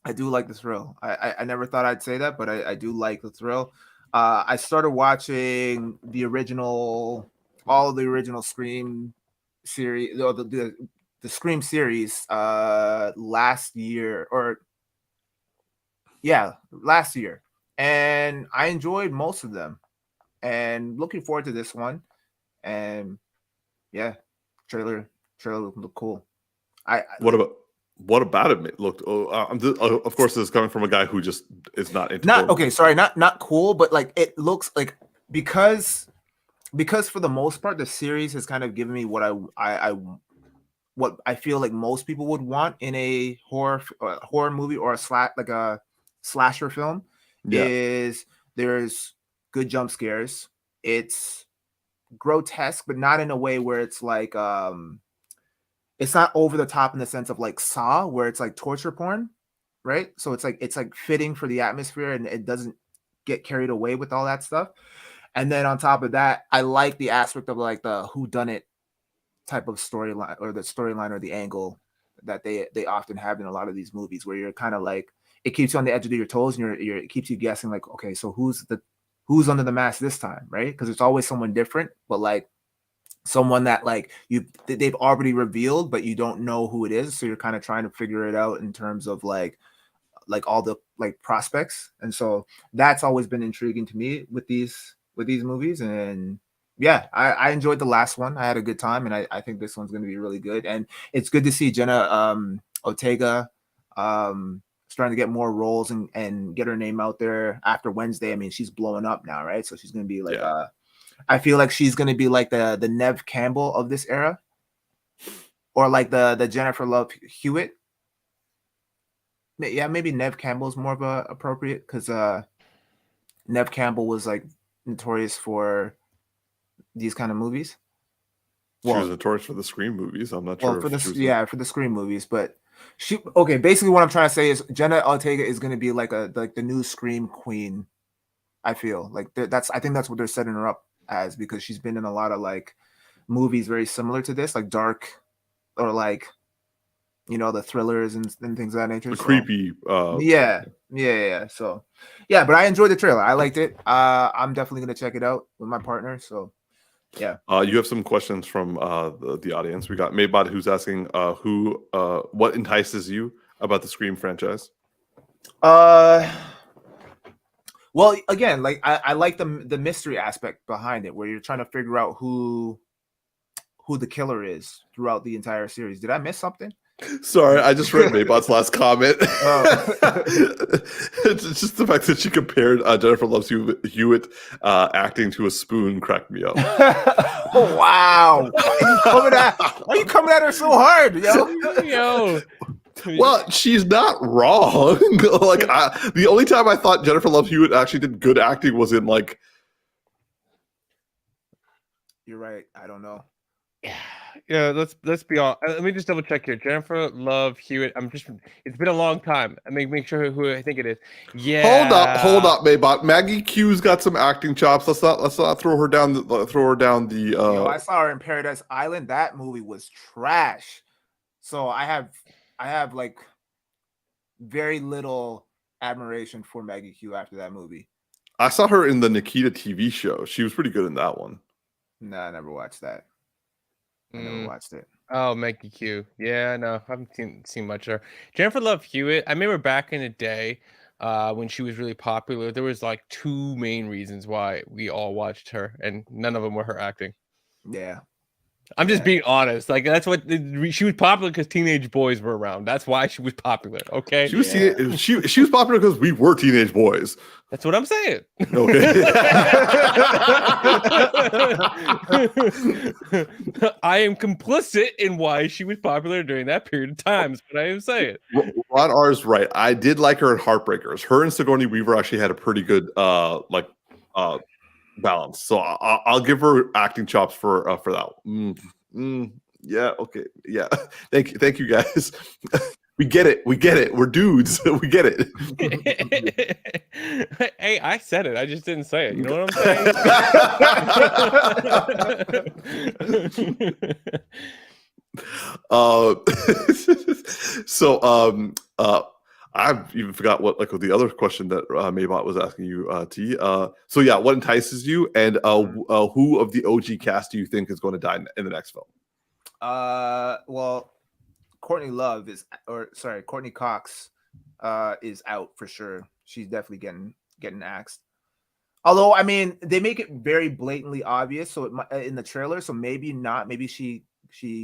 I do like the thrill. I never thought I'd say that, but I do like the thrill. I started watching all of the original Scream series, or the Scream series last year, and I enjoyed most of them, and looking forward to this one. And yeah, trailer looked cool. What about it looked? Of course, this is coming from a guy who just is not into. Not cool, but like it looks like, because for the most part the series has kind of given me what I feel like most people would want in a horror movie or a slasher film. Is there's good jump scares. It's grotesque, but not in a way where it's like it's not over the top in the sense of like Saw, where it's like torture porn, right? So it's like fitting for the atmosphere, and it doesn't get carried away with all that stuff. And then on top of that, I like the aspect of like the whodunit type of storyline, or the angle that they often have in a lot of these movies, where you're kind of like, it keeps you on the edge of your toes, and it keeps you guessing, like, okay, so who's under the mask this time, right? Because it's always someone different, but like someone that like they've already revealed, but you don't know who it is, so you're kind of trying to figure it out in terms of like all the like prospects. And so that's always been intriguing to me with these movies. And yeah, I enjoyed the last one. I had a good time, and I think this one's going to be really good. And it's good to see Jenna Ortega starting to get more roles and get her name out there after Wednesday. I mean, she's blowing up now, right? So she's going to be like I feel like she's going to be like the Neve Campbell of this era, or like the Jennifer Love Hewitt. Yeah, maybe Neve Campbell is more of a appropriate, because Neve Campbell was like notorious for these kind of movies. She was notorious for the Scream movies. I'm not sure. For the Scream movies, but basically what I'm trying to say is Jenna Ortega is going to be like the new Scream queen. I feel like I think that's what they're setting her up as, because she's been in a lot of like movies very similar to this, like dark, or like, the thrillers and things of that nature. The creepy. Yeah. So yeah, but I enjoyed the trailer. I liked it. I'm definitely gonna check it out with my partner. So yeah. You have some questions from the audience. We got Maybot, who's asking what entices you about the Scream franchise? Well, again, like I like the mystery aspect behind it, where you're trying to figure out who the killer is throughout the entire series. Did I miss something? Sorry, I just read Maybot's last comment. It's just the fact that she compared Jennifer Love Hewitt acting to a spoon cracked me up. Oh, wow. Why are you coming at her so hard, yo? Well, she's not wrong. Like the only time I thought Jennifer Love Hewitt actually did good acting was in like. You're right. I don't know. Yeah, let's be all. Let me just double check here. Jennifer Love Hewitt. It's been a long time. Make sure who I think it is. Yeah. Hold up, Maybot. Maggie Q's got some acting chops. Let's not throw her down. Yo, I saw her in Paradise Island. That movie was trash. So I have like very little admiration for Maggie Q after that movie. I saw her in the Nikita TV show. She was pretty good in that one. No, I never watched that. I never watched it. Oh, Maggie Q. Yeah, no, I haven't seen much of her. Jennifer Love Hewitt. I remember back in the day, when she was really popular, there was like two main reasons why we all watched her, and none of them were her acting. Yeah. I'm just being honest. Like that's what she was popular because teenage boys were around. That's why she was popular. Okay. She was she was popular because we were teenage boys. That's what I'm saying. Okay. I am complicit in why she was popular during that period of time. Is what I am saying. Ron R is right. I did like her in Heartbreakers. Her and Sigourney Weaver actually had a pretty good balance. So I'll give her acting chops for that. Yeah. Okay. Yeah. Thank you guys. We get it. We're dudes. We get it. Hey, I said it. I just didn't say it. You know what I'm saying? I've even forgot what the other question that Maybot was asking you, T. So yeah, what entices you, and who of the OG cast do you think is going to die in the next film? Well, Courtney Cox is out for sure. She's definitely getting axed. Although, I mean, they make it very blatantly obvious, so in the trailer, so maybe not. Maybe she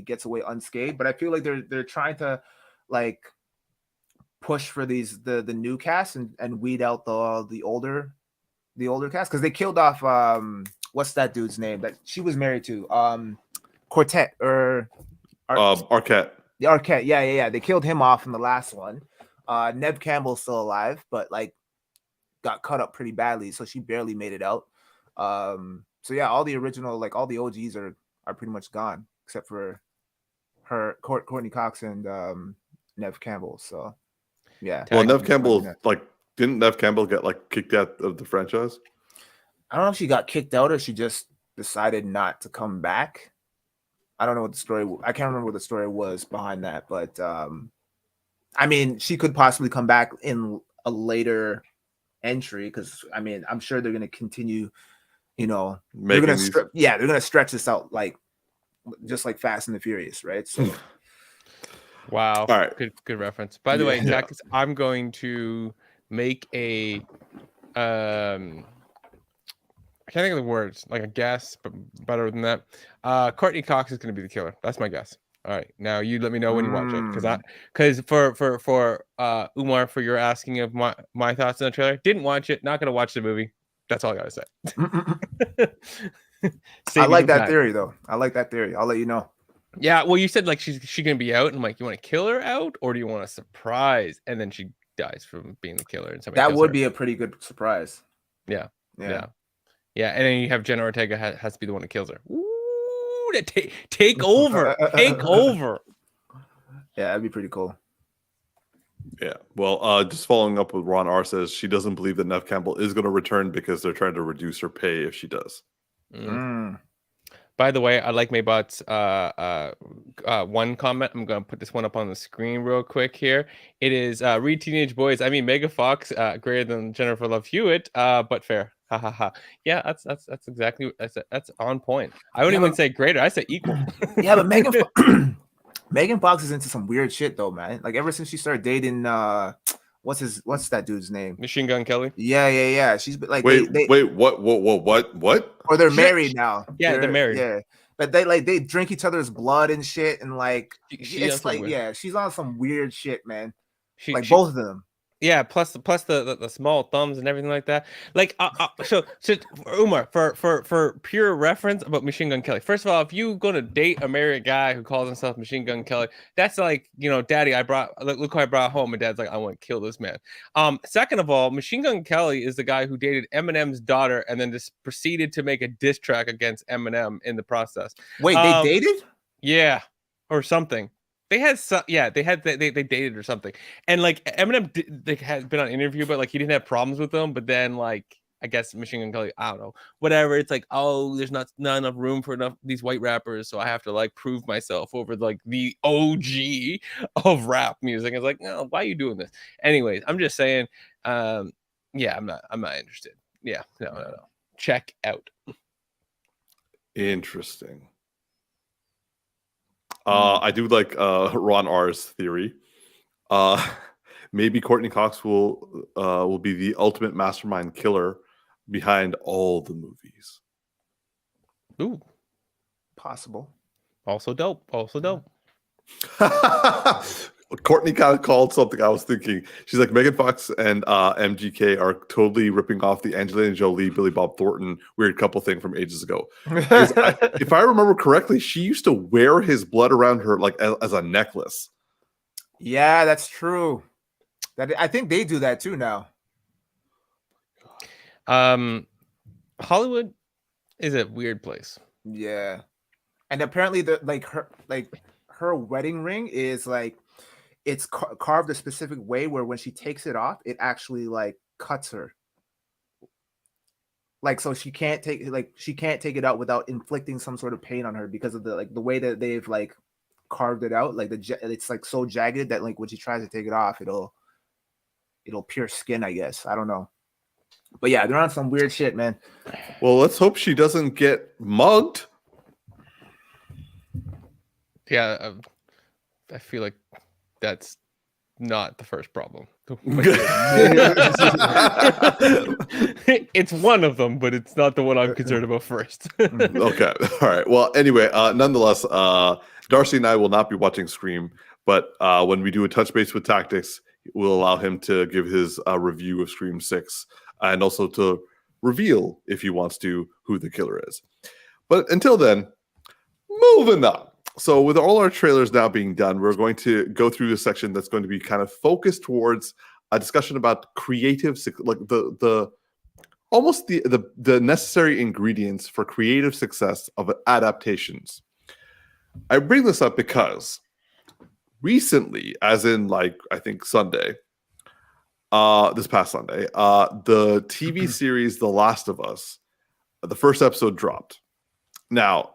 gets away unscathed, but I feel like they're trying to like push for the new cast and weed out the older cast, because they killed off what's that dude's name that she was married to, Quartet or Arquette. The Arquette, yeah. They killed him off in the last one. Neve Campbell's still alive, but like got cut up pretty badly, so she barely made it out. So yeah, all the original, like all the OGs are pretty much gone except for her, Courtney Cox and Neve Campbell. So yeah. Well, Neve Campbell, didn't Neve Campbell get kicked out of the franchise? I don't know if she got kicked out or she just decided not to come back. I don't know what the story. I can't remember what the story was behind that, but I mean, she could possibly come back in a later entry, because I mean, I'm sure they're going to continue. They're going to stretch this out just like Fast and the Furious, right? So. Wow. All right. Good reference. By the way, Zach, I'm going to make a I can't think of the words, like a guess, but better than that. Courtney Cox is going to be the killer. That's my guess. All right, now you let me know when you watch it, because for Umar, for your asking of my thoughts on the trailer, didn't watch it, not going to watch the movie. That's all I got to say. I like that theory though. I like that theory. I'll let you know. Yeah, well, you said she's gonna be out, and I'm like, you want to kill her out, or do you want a surprise, and then she dies from being the killer, and that would be a pretty good surprise. Yeah, and then you have Jenna Ortega has to be the one that kills her. Ooh, take over, take over. Yeah, that'd be pretty cool. Yeah, well, just following up with Ron R says she doesn't believe that Neve Campbell is going to return because they're trying to reduce her pay if she does. By the way, I like Maybot's one comment. I'm going to put this one up on the screen real quick here. It is read Teenage Boys. I mean, Mega Fox greater than Jennifer Love Hewitt, but fair. Ha ha ha. Yeah, that's exactly that's on point. I wouldn't even say greater. I say equal. Yeah, but Megan Fox is into some weird shit though, man. Like ever since she started dating what's that dude's name? Machine Gun Kelly. Yeah. She's like, wait, what? Or they're married now. Yeah, they're married. Yeah, but they drink each other's blood and shit, and like it's like she's on some weird shit, man. Both of them. Yeah, plus the small thumbs and everything like that. Like so Umar, for pure reference about Machine Gun Kelly. First of all, if you gonna date a married guy who calls himself Machine Gun Kelly, that's like, Daddy, look who I brought home, and Dad's like, I want to kill this man. Second of all, Machine Gun Kelly is the guy who dated Eminem's daughter and then just proceeded to make a diss track against Eminem in the process. Wait, they dated? Yeah, or something. They had they dated or something. And like Eminem has been on an interview, but like he didn't have problems with them. But then like I guess Machine Gun Kelly, I don't know, whatever. It's like, oh, there's not enough room for enough these white rappers, so I have to like prove myself over like the OG of rap music. It's like, no, why are you doing this? Anyways, I'm just saying, yeah, I'm not interested. Yeah, no. Check out. Interesting. I do like Ron R's theory. Maybe Courtney Cox will be the ultimate mastermind killer behind all the movies. Ooh, Possible. also dope. Courtney kind of called something I was thinking. She's like, Megan Fox and MGK are totally ripping off the Angelina Jolie, Billy Bob Thornton weird couple thing from ages ago. If I remember correctly, she used to wear his blood around her like as a necklace. Yeah, that's true. I think they do that too now. Hollywood is a weird place. Yeah, and apparently her wedding ring is like it's carved a specific way where when she takes it off, it actually like cuts her. Like so she can't take it out without inflicting some sort of pain on her because of the way that they've like carved it out. Like it's like so jagged that like when she tries to take it off, it'll pierce skin, I guess. I don't know. But yeah, they're on some weird shit, man. Well, let's hope she doesn't get mugged. Yeah, I feel like that's not the first problem. It's one of them, but it's not the one I'm concerned about first. Okay. All right. Well, anyway, nonetheless, Darcy and I will not be watching Scream, but when we do a touch base with Tactics, we'll allow him to give his review of Scream 6 and also to reveal, if he wants to, who the killer is. But until then, moving on. So with all our trailers now being done, we're going to go through a section that's going to be kind of focused towards a discussion about creative, like the necessary ingredients for creative success of adaptations. I bring this up because recently, as in like I think Sunday, this past Sunday, the TV series The Last of Us, the first episode dropped. Now,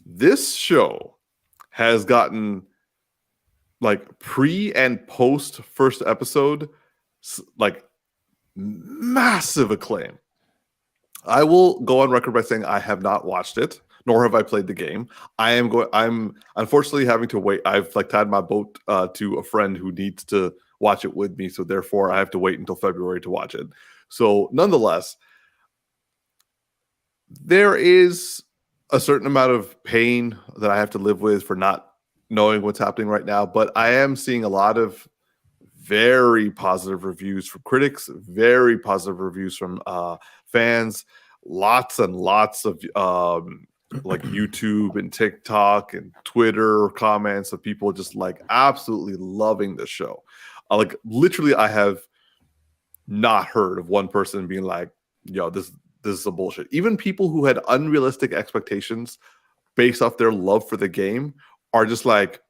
this show has gotten like pre and post first episode like massive acclaim. I will go on record by saying I have not watched it, nor have I played the game. I'm unfortunately having to wait. I've like tied my boat to a friend who needs to watch it with me, so therefore I have to wait until February to watch it. So nonetheless, there is a certain amount of pain that I have to live with for not knowing what's happening right now, but I am seeing a lot of very positive reviews from critics, very positive reviews from fans, lots and lots of like YouTube and TikTok and Twitter comments of people just like absolutely loving the show. Like literally, I have not heard of one person being like, yo, this is a bullshit. Even people who had unrealistic expectations based off their love for the game are just like,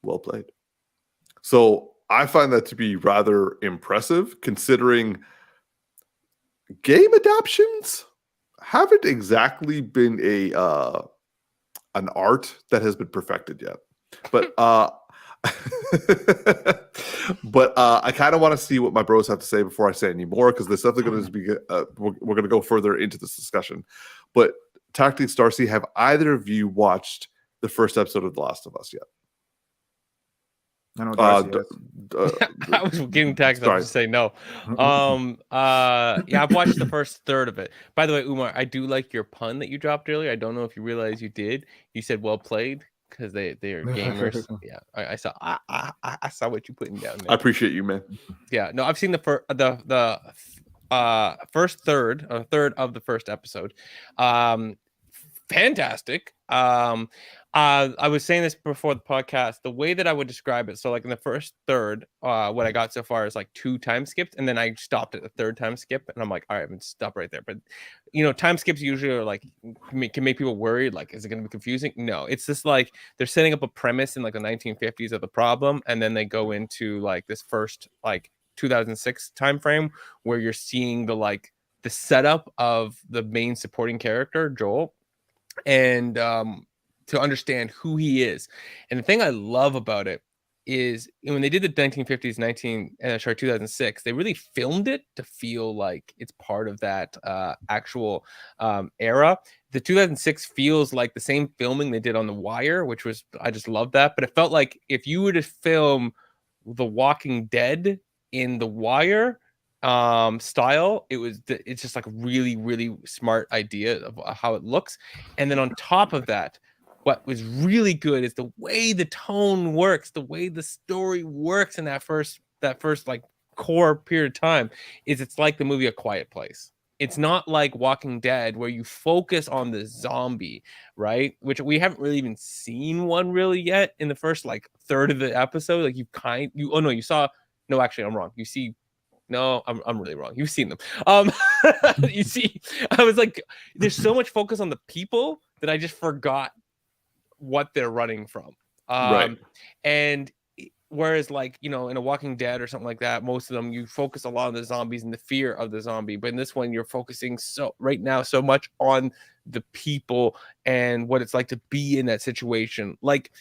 well played. So I find that to be rather impressive considering game adaptions haven't exactly been an art that has been perfected yet. But but I kind of want to see what my bros have to say before I say any more, because there's definitely going to be we're going to go further into this discussion. But Tactics, Darcy, have either of you watched the first episode of The Last of Us yet? I know Darcy I was getting taxed to say no. Yeah, I've watched the first third of it. By the way, Umar, I do like your pun that you dropped earlier. I don't know if you realize you did. You said well played because they're gamers. Yeah, I saw. I saw what you putting down there. I appreciate you, man. Yeah, no, I've seen the first third of the first episode. fantastic. I was saying this before the podcast. The way that I would describe it, so like in the first third, what I got so far is like 2 time skips, and then I stopped at the 3rd time skip, and I'm like, all right, I'm gonna stop right there. But time skips usually are like can make people worried. Like, is it gonna be confusing? No, it's just like they're setting up a premise in like the 1950s of the problem, and then they go into like this first like 2006 time frame where you're seeing the setup of the main supporting character Joel, and to understand who he is. And the thing I love about it is when they did the 1950s 2006, they really filmed it to feel like it's part of that actual era. The 2006 feels like the same filming they did on The Wire, which was, I just love that. But it felt like if you were to film The Walking Dead in The Wire style, it's just like a really, really smart idea of how it looks. And then on top of that, what was really good is the way the tone works, the way the story works in that first like core period of time. It's like the movie A Quiet Place. It's not like Walking Dead where you focus on the zombie, right? Which we haven't really even seen one really yet in the first like third of the episode. Like you saw. No, actually, I'm wrong. You see. No, I'm really wrong. You've seen them. You see, I was like, there's so much focus on the people that I just forgot what they're running from. Right. And whereas like, in a Walking Dead or something like that, most of them, you focus a lot on the zombies and the fear of the zombie. But in this one, you're focusing so much on the people and what it's like to be in that situation. Like,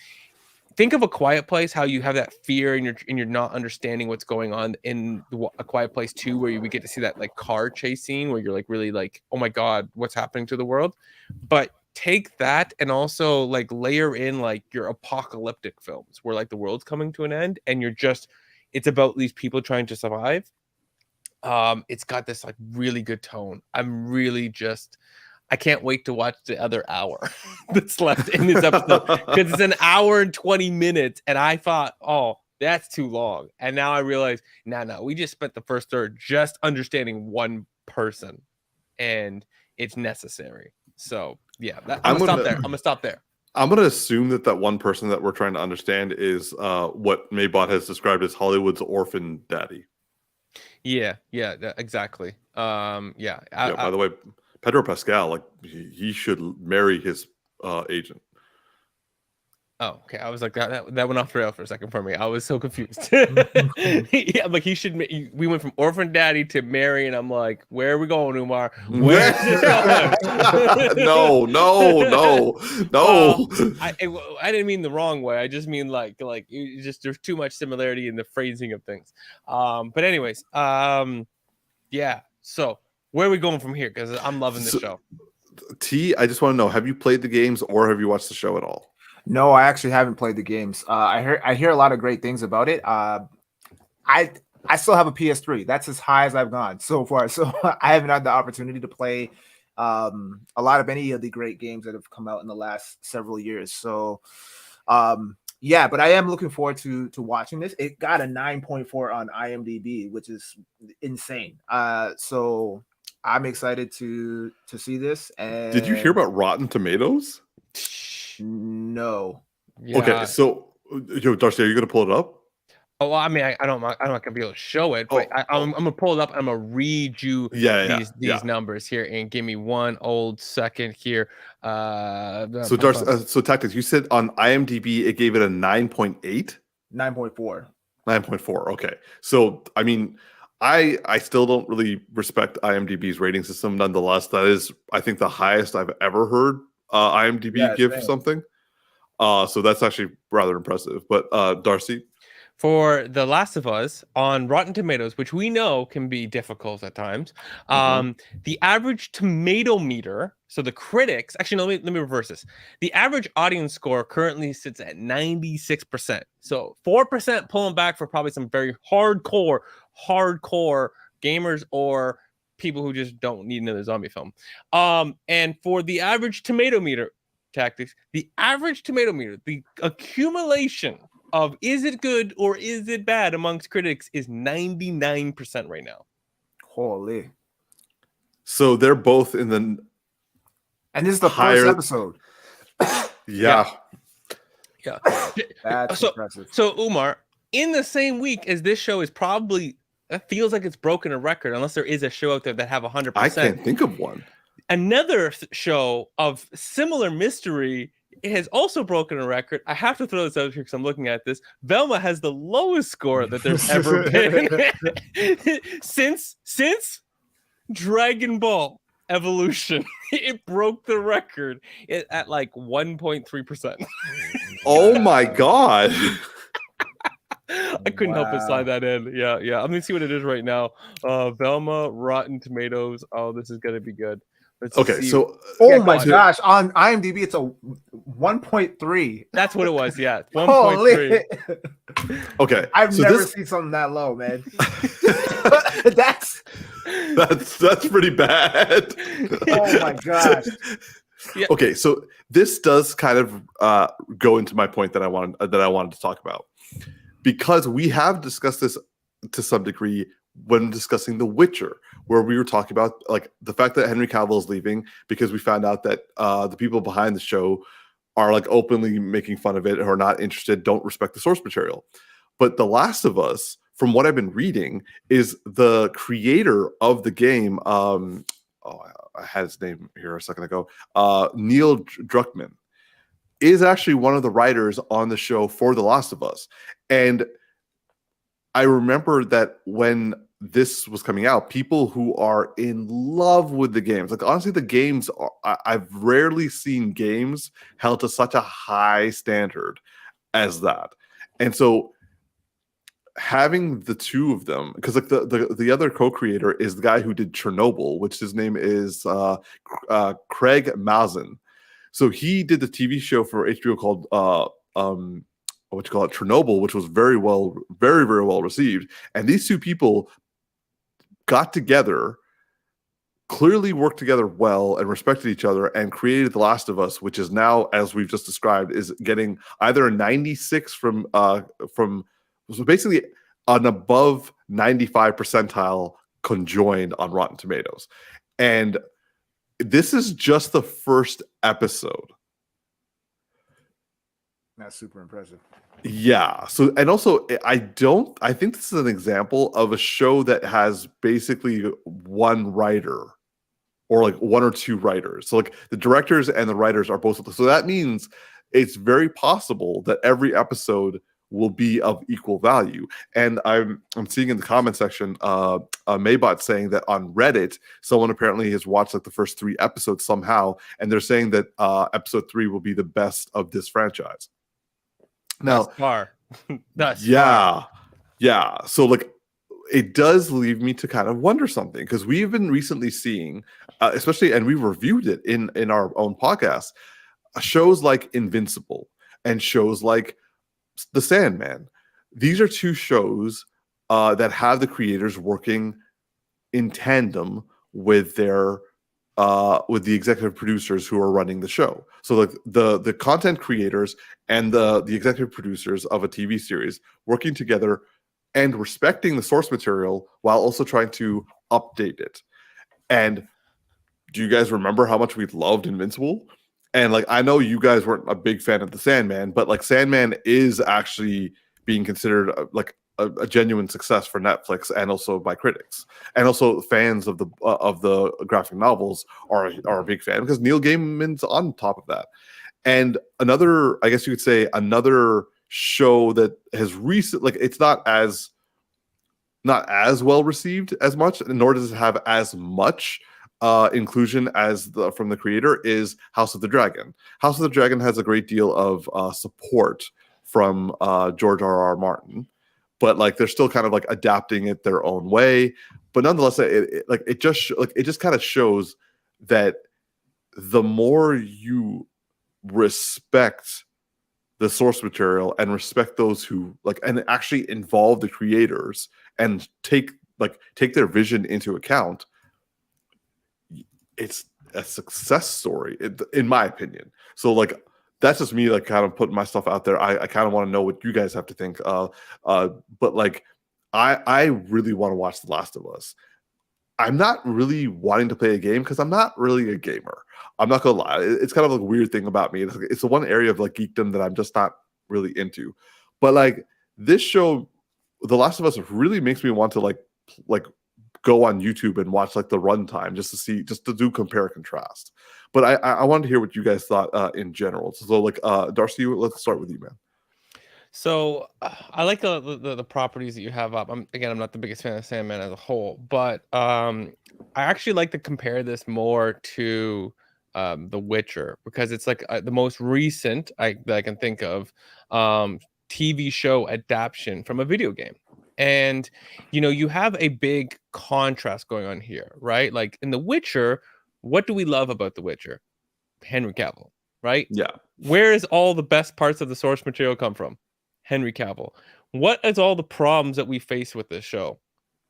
think of A Quiet Place, how you have that fear and you're not understanding what's going on in A Quiet Place 2, where we get to see that like car chase scene where you're like really like, oh my God, what's happening to the world? But take that and also like layer in like your apocalyptic films where like the world's coming to an end and it's about these people trying to survive. It's got this like really good tone. I can't wait to watch the other hour that's left in this episode because it's an hour and 20 minutes. And I thought, oh, that's too long. And now I realize, no, we just spent the first third just understanding one person and it's necessary. So yeah, I'm gonna stop there. I'm gonna assume that one person that we're trying to understand is what Maybot has described as Hollywood's orphan daddy. Yeah, exactly. By the way, Pedro Pascal, like he should marry his agent. Oh, okay. I was like that went off the rail for a second for me. I was so confused. Yeah, like he should. We went from orphan daddy to marry, and I'm like, where are we going, Umar? Where's this going? No. I didn't mean the wrong way. I just mean like there's too much similarity in the phrasing of things. But anyways, yeah. So where are we going from here? Because I'm loving this show. T, I just want to know: have you played the games or have you watched the show at all? No, I actually haven't played the games. I hear a lot of great things about it. I still have a PS3. That's as high as I've gone so far. So I haven't had the opportunity to play a lot of any of the great games that have come out in the last several years. So yeah, but I am looking forward to watching this. It got a 9.4 on IMDb, which is insane. So I'm excited to see this. And did you hear about Rotten Tomatoes? No. Yeah. Okay, so Darcy, are you gonna pull it up? Oh, well, I mean, I don't know if be able to show it, but I'm gonna pull it up. I'm gonna read you these numbers here, and give me one old second here. So Darcy, so Tactics, you said on IMDb it gave it a 9.8? 9.4. 9.4. Okay, so I mean, I still don't really respect IMDb's rating system. Nonetheless, that is, I think, the highest I've ever heard IMDb give something. So that's actually rather impressive. But Darcy? For The Last of Us on Rotten Tomatoes, which we know can be difficult at times, the average tomato meter, so the critics, actually, no, let me reverse this. The average audience score currently sits at 96%. So 4% pulling back for probably some very hardcore gamers or people who just don't need another zombie film. And for the average tomato meter, Tactics, the average tomato meter, the accumulation of is it good or is it bad amongst critics is 99% right now. Holy. So they're both in the And this is the higher. first episode. Yeah. That's impressive. So Umar, in the same week as this show is probably, it feels like it's broken a record, unless there is a show out there that have 100%. I can't think of one. Another show of similar mystery, it has also broken a record. I have to throw this out here because I'm looking at this. Velma has the lowest score that there's ever been since Dragon Ball Evolution. It broke the record at like 1.3%. Oh my god. I couldn't help but slide that in. Yeah. I'm gonna see what it is right now. Velma, Rotten Tomatoes. Oh, this is gonna be good. Okay, so oh my gosh, on IMDb it's a 1.3. That's what it was. Yeah, 1.3. Okay, I've never seen something that low, man. that's pretty bad. Oh my gosh. Yeah. Okay, so this does kind of go into my point that I wanted to talk about, because we have discussed this to some degree when discussing The Witcher, where we were talking about like the fact that Henry Cavill is leaving because we found out that the people behind the show are like openly making fun of it, or not interested, don't respect the source material. But The Last of Us, from what I've been reading, is the creator of the game. I had his name here a second ago. Neil Druckmann is actually one of the writers on the show for The Last of Us. And I remember that when this was coming out, people who are in love with the games, like honestly, the games I've rarely seen games held to such a high standard as that. And so having the two of them, because like the other co-creator is the guy who did Chernobyl, which his name is Craig Mazin. So he did the TV show for HBO called Chernobyl, which was very, very well received. And these two people got together, clearly worked together well and respected each other, and created The Last of Us, which is now, as we've just described, is getting either a 96 from so basically an above 95 percentile conjoined on Rotten Tomatoes. And this is just the first episode. That's super impressive. Yeah. So, and also, I think this is an example of a show that has basically one writer, or like one or two writers. So, like the directors and the writers are both. So that means it's very possible that every episode will be of equal value. And I'm seeing in the comment section, Maybot saying that on Reddit, someone apparently has watched like the first 3 episodes somehow, and they're saying that episode 3 will be the best of this franchise. Now, that's far. Yeah. So like, it does leave me to kind of wonder something, because we've been recently seeing, especially, and we reviewed it in our own podcast, shows like Invincible and shows like The Sandman. These are 2 shows that have the creators working in tandem with their with the executive producers who are running the show. So like the content creators and the executive producers of a TV series working together and respecting the source material while also trying to update it. And do you guys remember how much we loved Invincible? And like, I know you guys weren't a big fan of The Sandman, but like Sandman is actually being considered like a genuine success for Netflix, and also by critics, and also fans of the graphic novels are a big fan, because Neil Gaiman's on top of that. And another, I guess you could say, another show that has like it's not as well received as much, nor does it have as much inclusion as from the creator, is House of the Dragon. House of the Dragon has a great deal of support from George R.R. Martin, but like they're still kind of like adapting it their own way. But nonetheless, it just kind of shows that the more you respect the source material and respect those who like, and actually involve the creators and take their vision into account, it's a success story, in my opinion. So like, that's just me like kind of putting my stuff out there. I kind of want to know what you guys have to think. But like, I really want to watch The Last of Us. I'm not really wanting to play a game because I'm not really a gamer. I'm not gonna lie, it's kind of like a weird thing about me. It's the one area of like geekdom that I'm just not really into. But like this show, The Last of Us, really makes me want to like go on YouTube and watch like the runtime just to do compare and contrast. But I wanted to hear what you guys thought in general. So like Darcy, let's start with you, man. So I like the properties that you have up. I'm not the biggest fan of Sandman as a whole, but I actually like to compare this more to The Witcher, because it's like the most recent that I can think of TV show adaptation from a video game. And you have a big contrast going on here, right? Like in The Witcher, what do we love about The Witcher? Henry Cavill, right? Yeah. Where is all the best parts of the source material come from? Henry Cavill. What is all the problems that we face with this show?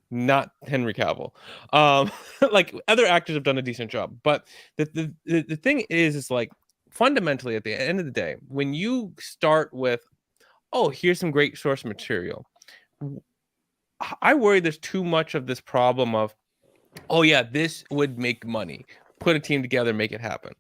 Not Henry Cavill. Like other actors have done a decent job, but the thing is like fundamentally at the end of the day, when you start with, oh, here's some great source material, I worry there's too much of this problem of, oh yeah, this would make money. Put a team together, make it happen.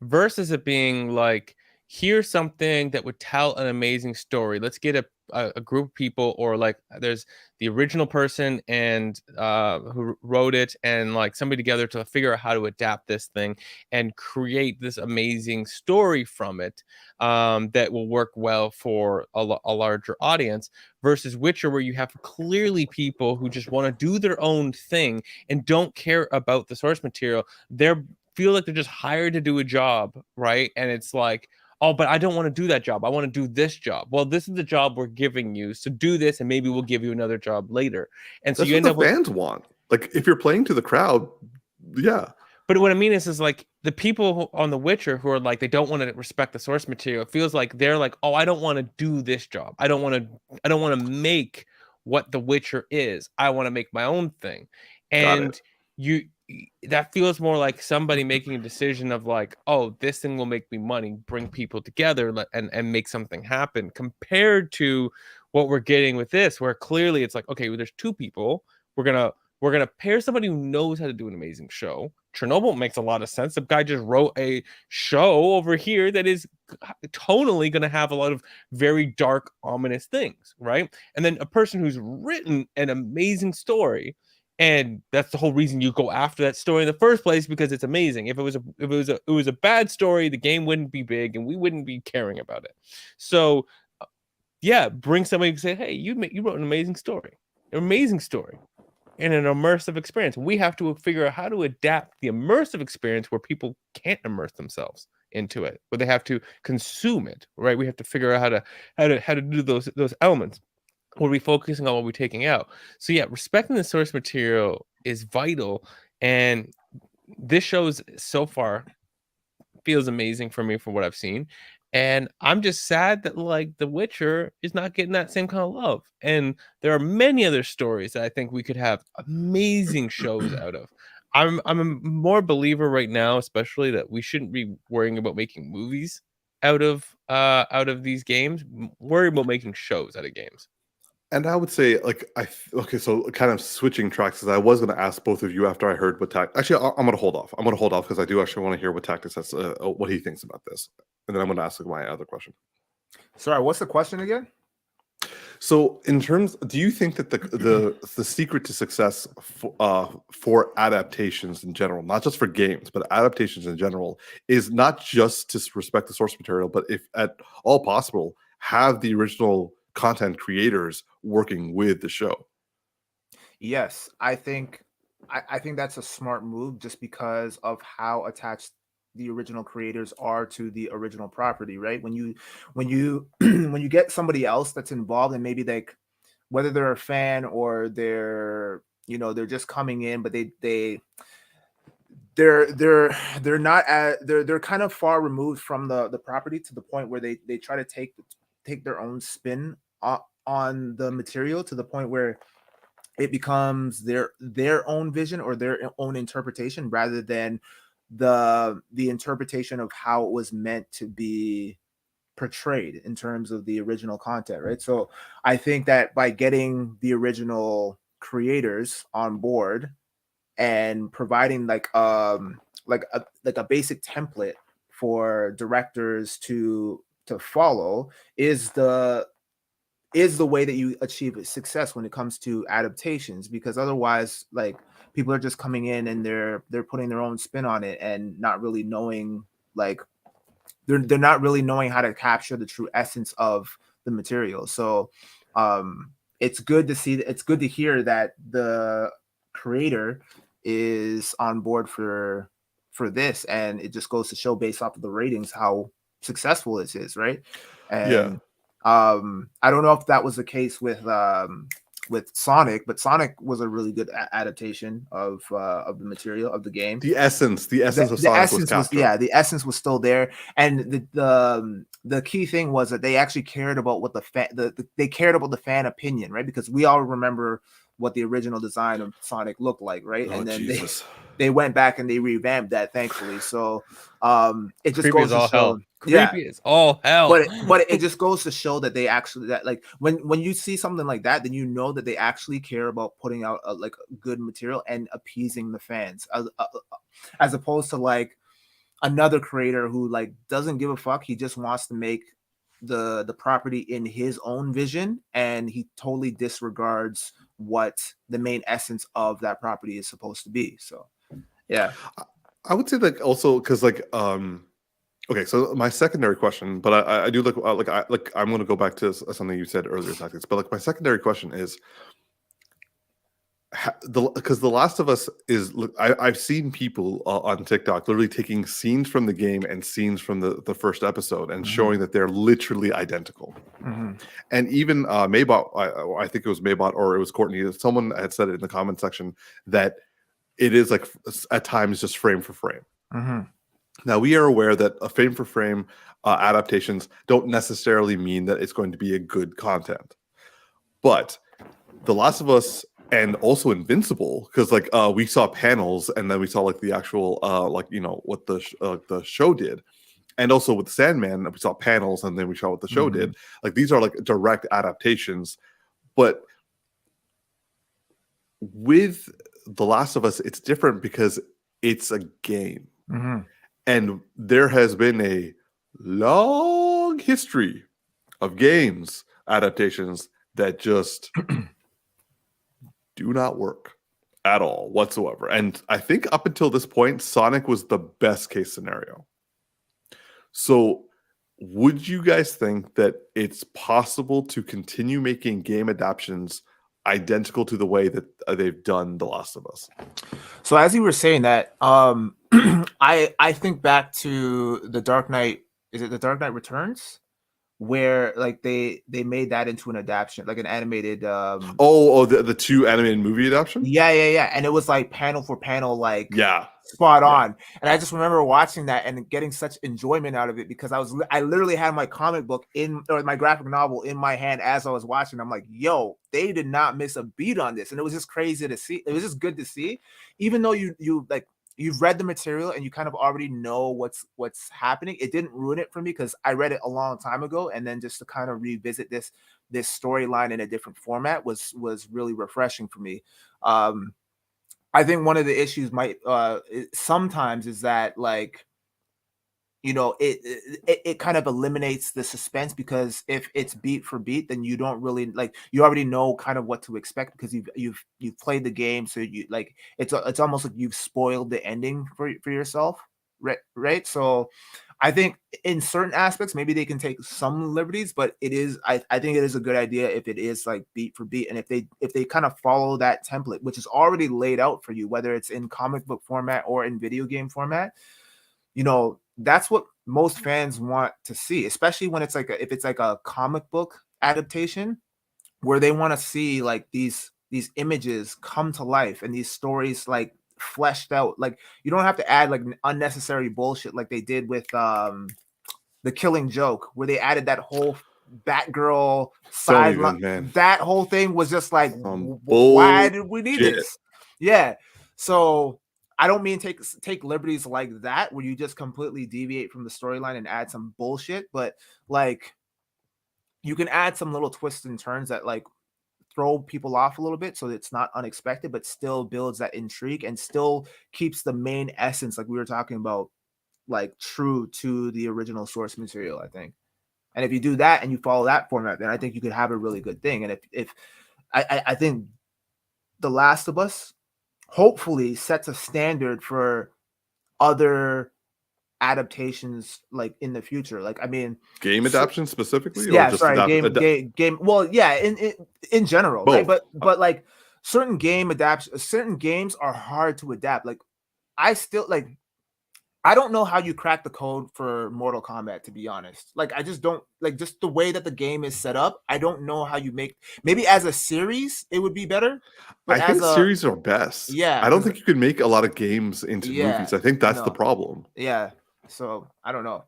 Versus it being like, here's something that would tell an amazing story. Let's get a group of people, or like there's the original person and who wrote it, and like somebody together to figure out how to adapt this thing and create this amazing story from it that will work well for a larger audience. Versus Witcher, where you have clearly people who just want to do their own thing and don't care about the source material. They're feel like they're just hired to do a job, right? And it's like, oh, but I don't want to do that job. I want to do this job. Well, this is the job we're giving you. So do this, and maybe we'll give you another job later. And so That's you what end the up with fans want. Like if you're playing to the crowd, yeah. But what I mean is like the people on The Witcher who are like, they don't want to respect the source material. It feels like they're like, oh, I don't want to do this job. I don't want to make what The Witcher is. I want to make my own thing. And that feels more like somebody making a decision of like, oh, this thing will make me money, bring people together and make something happen, compared to what we're getting with this, where clearly it's like, okay, well, there's two people. We're gonna pair somebody who knows how to do an amazing show. Chernobyl makes a lot of sense. The guy just wrote a show over here that is tonally going to have a lot of very dark, ominous things, right? And then a person who's written an amazing story, and that's the whole reason you go after that story in the first place, because it's amazing. If it was a bad story, the game wouldn't be big and we wouldn't be caring about it. So yeah, bring somebody and say, hey, you wrote an amazing story, in an immersive experience. We have to figure out how to adapt the immersive experience where people can't immerse themselves into it, where they have to consume it, right? We have to figure out how to do those elements. What are we focusing on? What are we taking out? So yeah, respecting the source material is vital. And this shows so far feels amazing for me for what I've seen. And I'm just sad that like The Witcher is not getting that same kind of love. And there are many other stories that I think we could have amazing shows out of. I'm a more believer right now, especially, that we shouldn't be worrying about making movies out of these games. Worry about making shows out of games. And I would say, like, okay, so kind of switching tracks, because I was going to ask both of you after I heard what Actually, I'm going to hold off. I'm going to hold off because I do actually want to hear what Tactics says, what he thinks about this, and then I'm going to ask my other question. Sorry, what's the question again? So, in terms, do you think that the secret to success for adaptations in general, not just for games, but adaptations in general, is not just to respect the source material, but if at all possible, have the original content creators working with the show? Yes, I think that's a smart move, just because of how attached the original creators are to the original property, right? When you when you get somebody else that's involved, and maybe like whether they're a fan or they're just coming in, but they're not they're kind of far removed from the property, to the point where they try to take their own spin on the material, to the point where it becomes their own vision or their own interpretation, rather than the interpretation of how it was meant to be portrayed in terms of the original content, right? So I think that by getting the original creators on board and providing like like a basic template for directors to follow is the way that you achieve success when it comes to adaptations, because otherwise, like, people are just coming in and they're putting their own spin on it and not really knowing, like, they're not really knowing how to capture the true essence of the material. So it's good to see, it's good to hear that the creator is on board for this, and it just goes to show, based off of the ratings, how successful it is, right? And I don't know if that was the case with Sonic, but Sonic was a really good adaptation of the material of the game. The essence of Sonic was captured. The essence was still there, and the key thing was that they actually cared about what they cared about the fan opinion, right? Because we all remember what the original design of Sonic looked like, right? And then they went back and they revamped that, thankfully. So it just goes to show. Creepy as all hell. But it just goes to show that they actually, that, like, when you see something like that, then you know that they actually care about putting out like good material and appeasing the fans, as opposed to like another creator who like doesn't give a fuck. He just wants to make the property in his own vision, and he totally disregards what the main essence of that property is supposed to be. So yeah, I would say that also because like okay, so my secondary question, but I do look I'm going to go back to something you said earlier, tactics. But like my secondary question is, because The Last of Us is, I've seen people on TikTok literally taking scenes from the game and scenes from the first episode and showing that they're literally identical. And even Maybot, I think it was Maybot or it was Courtney, someone had said it in the comment section that it is like at times just frame for frame. Now, we are aware that a frame for frame adaptations don't necessarily mean that it's going to be a good content. But The Last of Us and also Invincible, because like we saw panels and then we saw like the actual like, you know, what the show did. And also with Sandman, we saw panels and then we saw what the show did. Like these are like direct adaptations. But with The Last of Us, it's different because it's a game. And there has been a long history of games adaptations that just do not work at all whatsoever. And I think up until this point, Sonic was the best case scenario. So would you guys think that it's possible to continue making game adaptations identical to the way that they've done The Last of Us? So as you were saying that, I think back to the Dark Knight. Is it the Dark Knight Returns, where like they made that into an adaptation, like an animated. The two animated movie adaptation. Yeah, and it was like panel for panel, like spot on. And I just remember watching that and getting such enjoyment out of it because I literally had my comic book or my graphic novel in my hand as I was watching. I'm like, yo, they did not miss a beat on this, and it was just crazy to see. It was just good to see, even though you've read the material and you kind of already know what's happening. It didn't ruin it for me because I read it a long time ago, and then just to kind of revisit this storyline in a different format was really refreshing for me. I think one of the issues sometimes is that, like, you know, it kind of eliminates the suspense, because if it's beat for beat, then you don't really, like, you already know kind of what to expect because you've played the game, so you, like, it's almost like you've spoiled the ending for yourself, right? So I think in certain aspects maybe they can take some liberties, but I think it is a good idea if it is like beat for beat, and if they kind of follow that template, which is already laid out for you, whether it's in comic book format or in video game format. You know, that's what most fans want to see, especially when it's like if it's like a comic book adaptation, where they want to see like these images come to life and these stories like fleshed out. Like, you don't have to add like unnecessary bullshit like they did with The Killing Joke, where they added that whole Batgirl sideline. That whole thing was just like, why did we need this? Yeah. So I don't mean take liberties like that, where you just completely deviate from the storyline and add some bullshit, but like, you can add some little twists and turns that like throw people off a little bit so it's not unexpected, but still builds that intrigue and still keeps the main essence, like we were talking about, like true to the original source material, I think. And if you do that and you follow that format, then I think you could have a really good thing. And if I think The Last of Us hopefully sets a standard for other adaptations like in the future. Like, I mean, game adaptation specifically, yeah, or just sorry, game. Well, yeah, in general, both. Right? But like certain games are hard to adapt. Like, I don't know how you crack the code for Mortal Kombat, to be honest. Like, I just don't, like, just the way that the game is set up. I don't know how you make, maybe as a series it would be better. But I think series are best. Yeah, I don't think you can make a lot of games into movies. I think that's the no. problem. Yeah, so I don't know.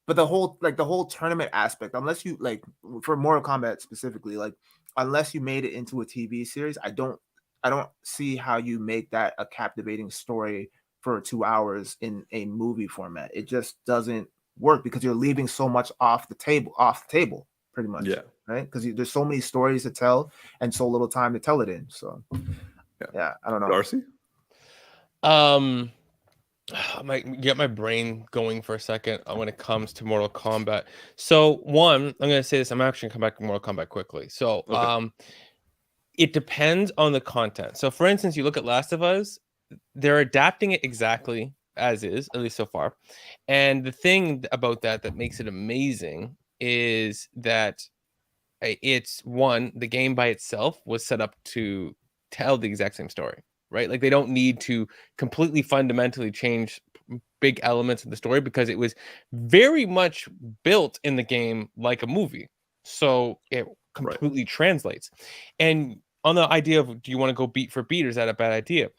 But the whole tournament aspect, unless you like for Mortal Kombat specifically, like unless you made it into a TV series, I don't see how you make that a captivating story for 2 hours in a movie format. It just doesn't work because you're leaving so much off the table, pretty much. Yeah. Right? Because there's so many stories to tell and so little time to tell it in. So yeah, I don't know. Darcy? Get my brain going for a second when it comes to Mortal Kombat. So one, I'm gonna say this. I'm actually gonna come back to Mortal Kombat quickly. So it depends on the content. So for instance, you look at Last of Us, they're adapting it exactly as is, at least so far. And the thing about that makes it amazing is that it's one, the game by itself was set up to tell the exact same story, right? Like they don't need to completely fundamentally change big elements of the story because it was very much built in the game like a movie. So it completely translates. And on the idea of, do you want to go beat for beat, or is that a bad idea?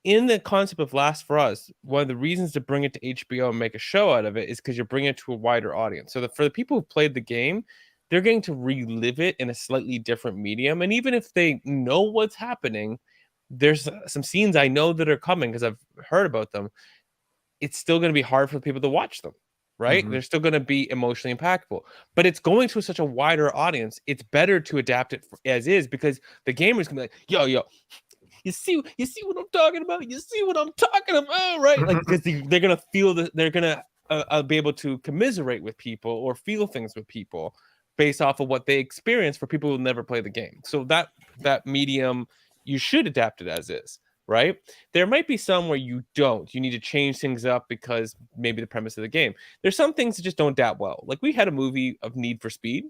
In the concept of Last for Us, one of the reasons to bring it to HBO and make a show out of it is because you're bringing it to a wider audience. So for the people who played the game, they're going to relive it in a slightly different medium. And even if they know what's happening, there's some scenes I know that are coming because I've heard about them. It's still going to be hard for people to watch them, right? Mm-hmm. They're still going to be emotionally impactful, but it's going to such a wider audience. It's better to adapt it as is because the gamers can be like, yo, you see what I'm talking about? You see what I'm talking about, right? Like, because they're going to feel that they're going to be able to commiserate with people or feel things with people based off of what they experience for people who never play the game. So that medium, you should adapt it as is, right? There might be some where you don't. You need to change things up because maybe the premise of the game. There's some things that just don't adapt well. Like we had a movie of Need for Speed.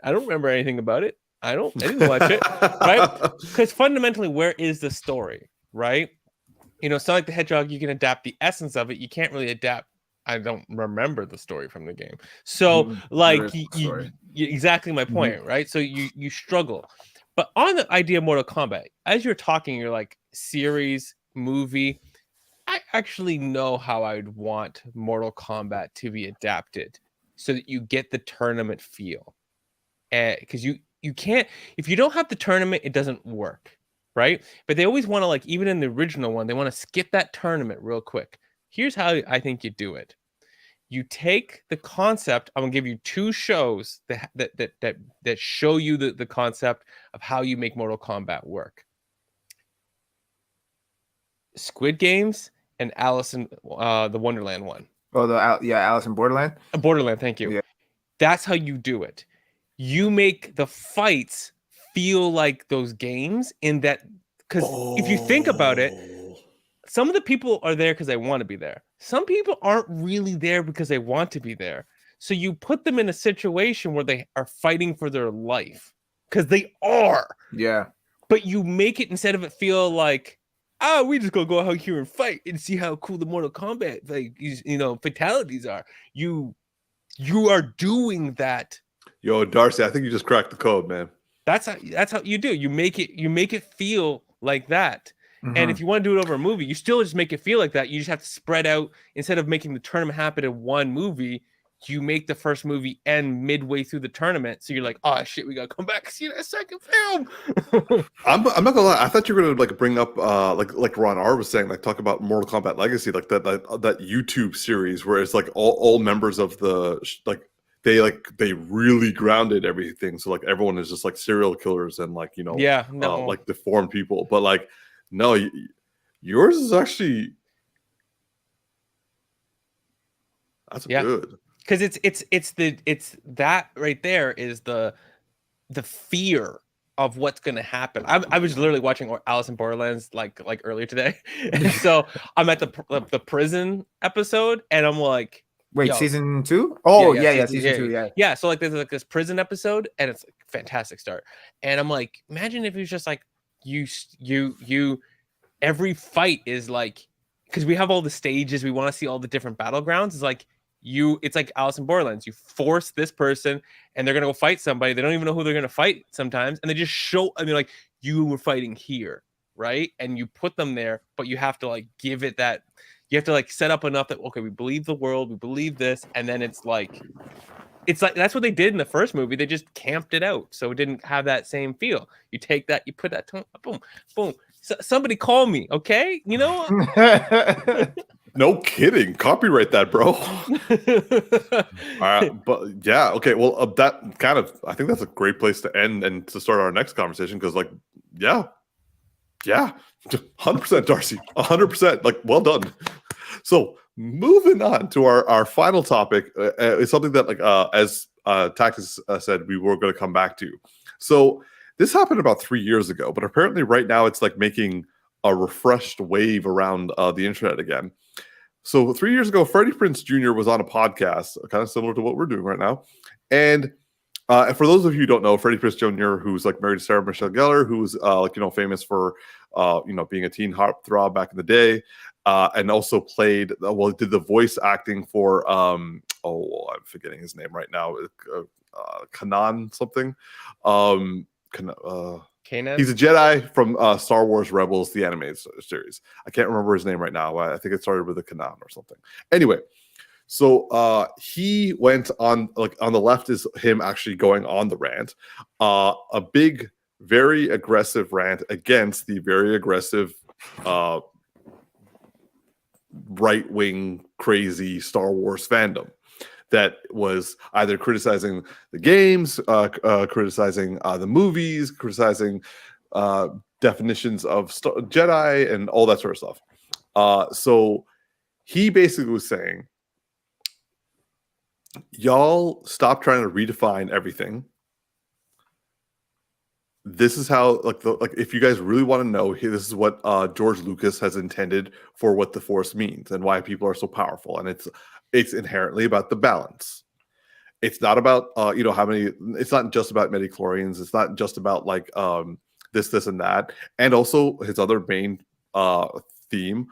I don't remember anything about it. I didn't watch it, right? Because fundamentally, where is the story, right? You know, Sonic the Hedgehog, you can adapt the essence of it. You can't really adapt. I don't remember the story from the game. So, like, you exactly my point, right? So you struggle. But on the idea of Mortal Kombat, as you're talking, you're like, series, movie. I actually know how I would want Mortal Kombat to be adapted so that you get the tournament feel. Because you can't, if you don't have the tournament, it doesn't work, right? But they always want to, like, even in the original one, they want to skip that tournament real quick. Here's how I think you do it. You take the concept. I'm gonna give you 2 shows that show you the concept of how you make Mortal Kombat work. Squid Games and Alice in the Wonderland one. Oh, Alice in Borderland. Borderland, thank you. Yeah. That's how you do it. You make the fights feel like those games in that, because if you think about it, some of the people are there because they want to be there. Some people aren't really there because they want to be there. So you put them in a situation where they are fighting for their life because they are. Yeah. But you make it, instead of it feel like, we just gonna go out here and fight and see how cool the Mortal Kombat, like, you know, fatalities are. You are doing that. Yo, Darcy, I think you just cracked the code, man. That's how you do. You make it feel like that. Mm-hmm. And if you want to do it over a movie, you still just make it feel like that. You just have to spread out. Instead of making the tournament happen in one movie, you make the first movie end midway through the tournament. So you're like, oh shit, we gotta come back and see that second film. I'm not gonna lie. I thought you were gonna like bring up like Ron R was saying, like talk about Mortal Kombat Legacy, like that YouTube series where it's like all members of the like they really grounded everything. So like everyone is just like serial killers and like, you know, Yeah, no. like deformed people. But like, no, yours is actually that's good. Because it's that right there is the fear of what's going to happen. I was literally watching Alice in Borderlands like earlier today, and so I'm at the prison episode, and I'm like, wait, yo, season 2? Oh yeah, season 2, yeah. So like there's like this prison episode, and it's like fantastic start, and I'm like, imagine if it was just like you every fight is like, because we have all the stages, we want to see all the different battlegrounds. It's like it's like Alice in Borderlands. You force this person and they're gonna go fight somebody. They don't even know who they're gonna fight sometimes, and they just show. I mean, like, you were fighting here, right? And you put them there, but you have to like give it that. You have to like set up enough that, okay, we believe the world, we believe this, and then it's like that's what they did in the first movie. They just camped it out, so it didn't have that same feel. You take that, you put that tone, boom, boom. Somebody call me, okay? You know. No kidding. Copyright that, bro. But yeah, okay. Well, that kind of, I think that's a great place to end and to start our next conversation, because like, yeah, 100%, Darcy, 100%. Like, well done. So moving on to our final topic is something that, like, as Tactics said, we were going to come back to. So this happened about 3 years ago, but apparently right now it's like making a refreshed wave around the internet again. So 3 years ago, Freddie Prinze Jr. was on a podcast, kind of similar to what we're doing right now. And for those of you who don't know, Freddie Prinze Jr., who's like married to Sarah Michelle Gellar, who's like, you know, famous for, you know, being a teen heartthrob back in the day, and also played, did the voice acting for, I'm forgetting his name right now, Kanan something. Kanan? He's a Jedi from Star Wars Rebels, the animated series. I can't remember his name right now. I think it started with a Kanan or something. Anyway, so he went on, like, on the left is him actually going on the rant, a big, very aggressive rant against the very aggressive right-wing crazy Star Wars fandom that was either criticizing the games, criticizing the movies, criticizing definitions of Jedi and all that sort of stuff. So he basically was saying, y'all stop trying to redefine everything. This is how, like, if you guys really want to know, this is what George Lucas has intended for what the Force means and why people are so powerful. And it's inherently about the balance. It's not about you know, how many. It's not just about midichlorians. It's not just about like this, and that. And also his other main thesis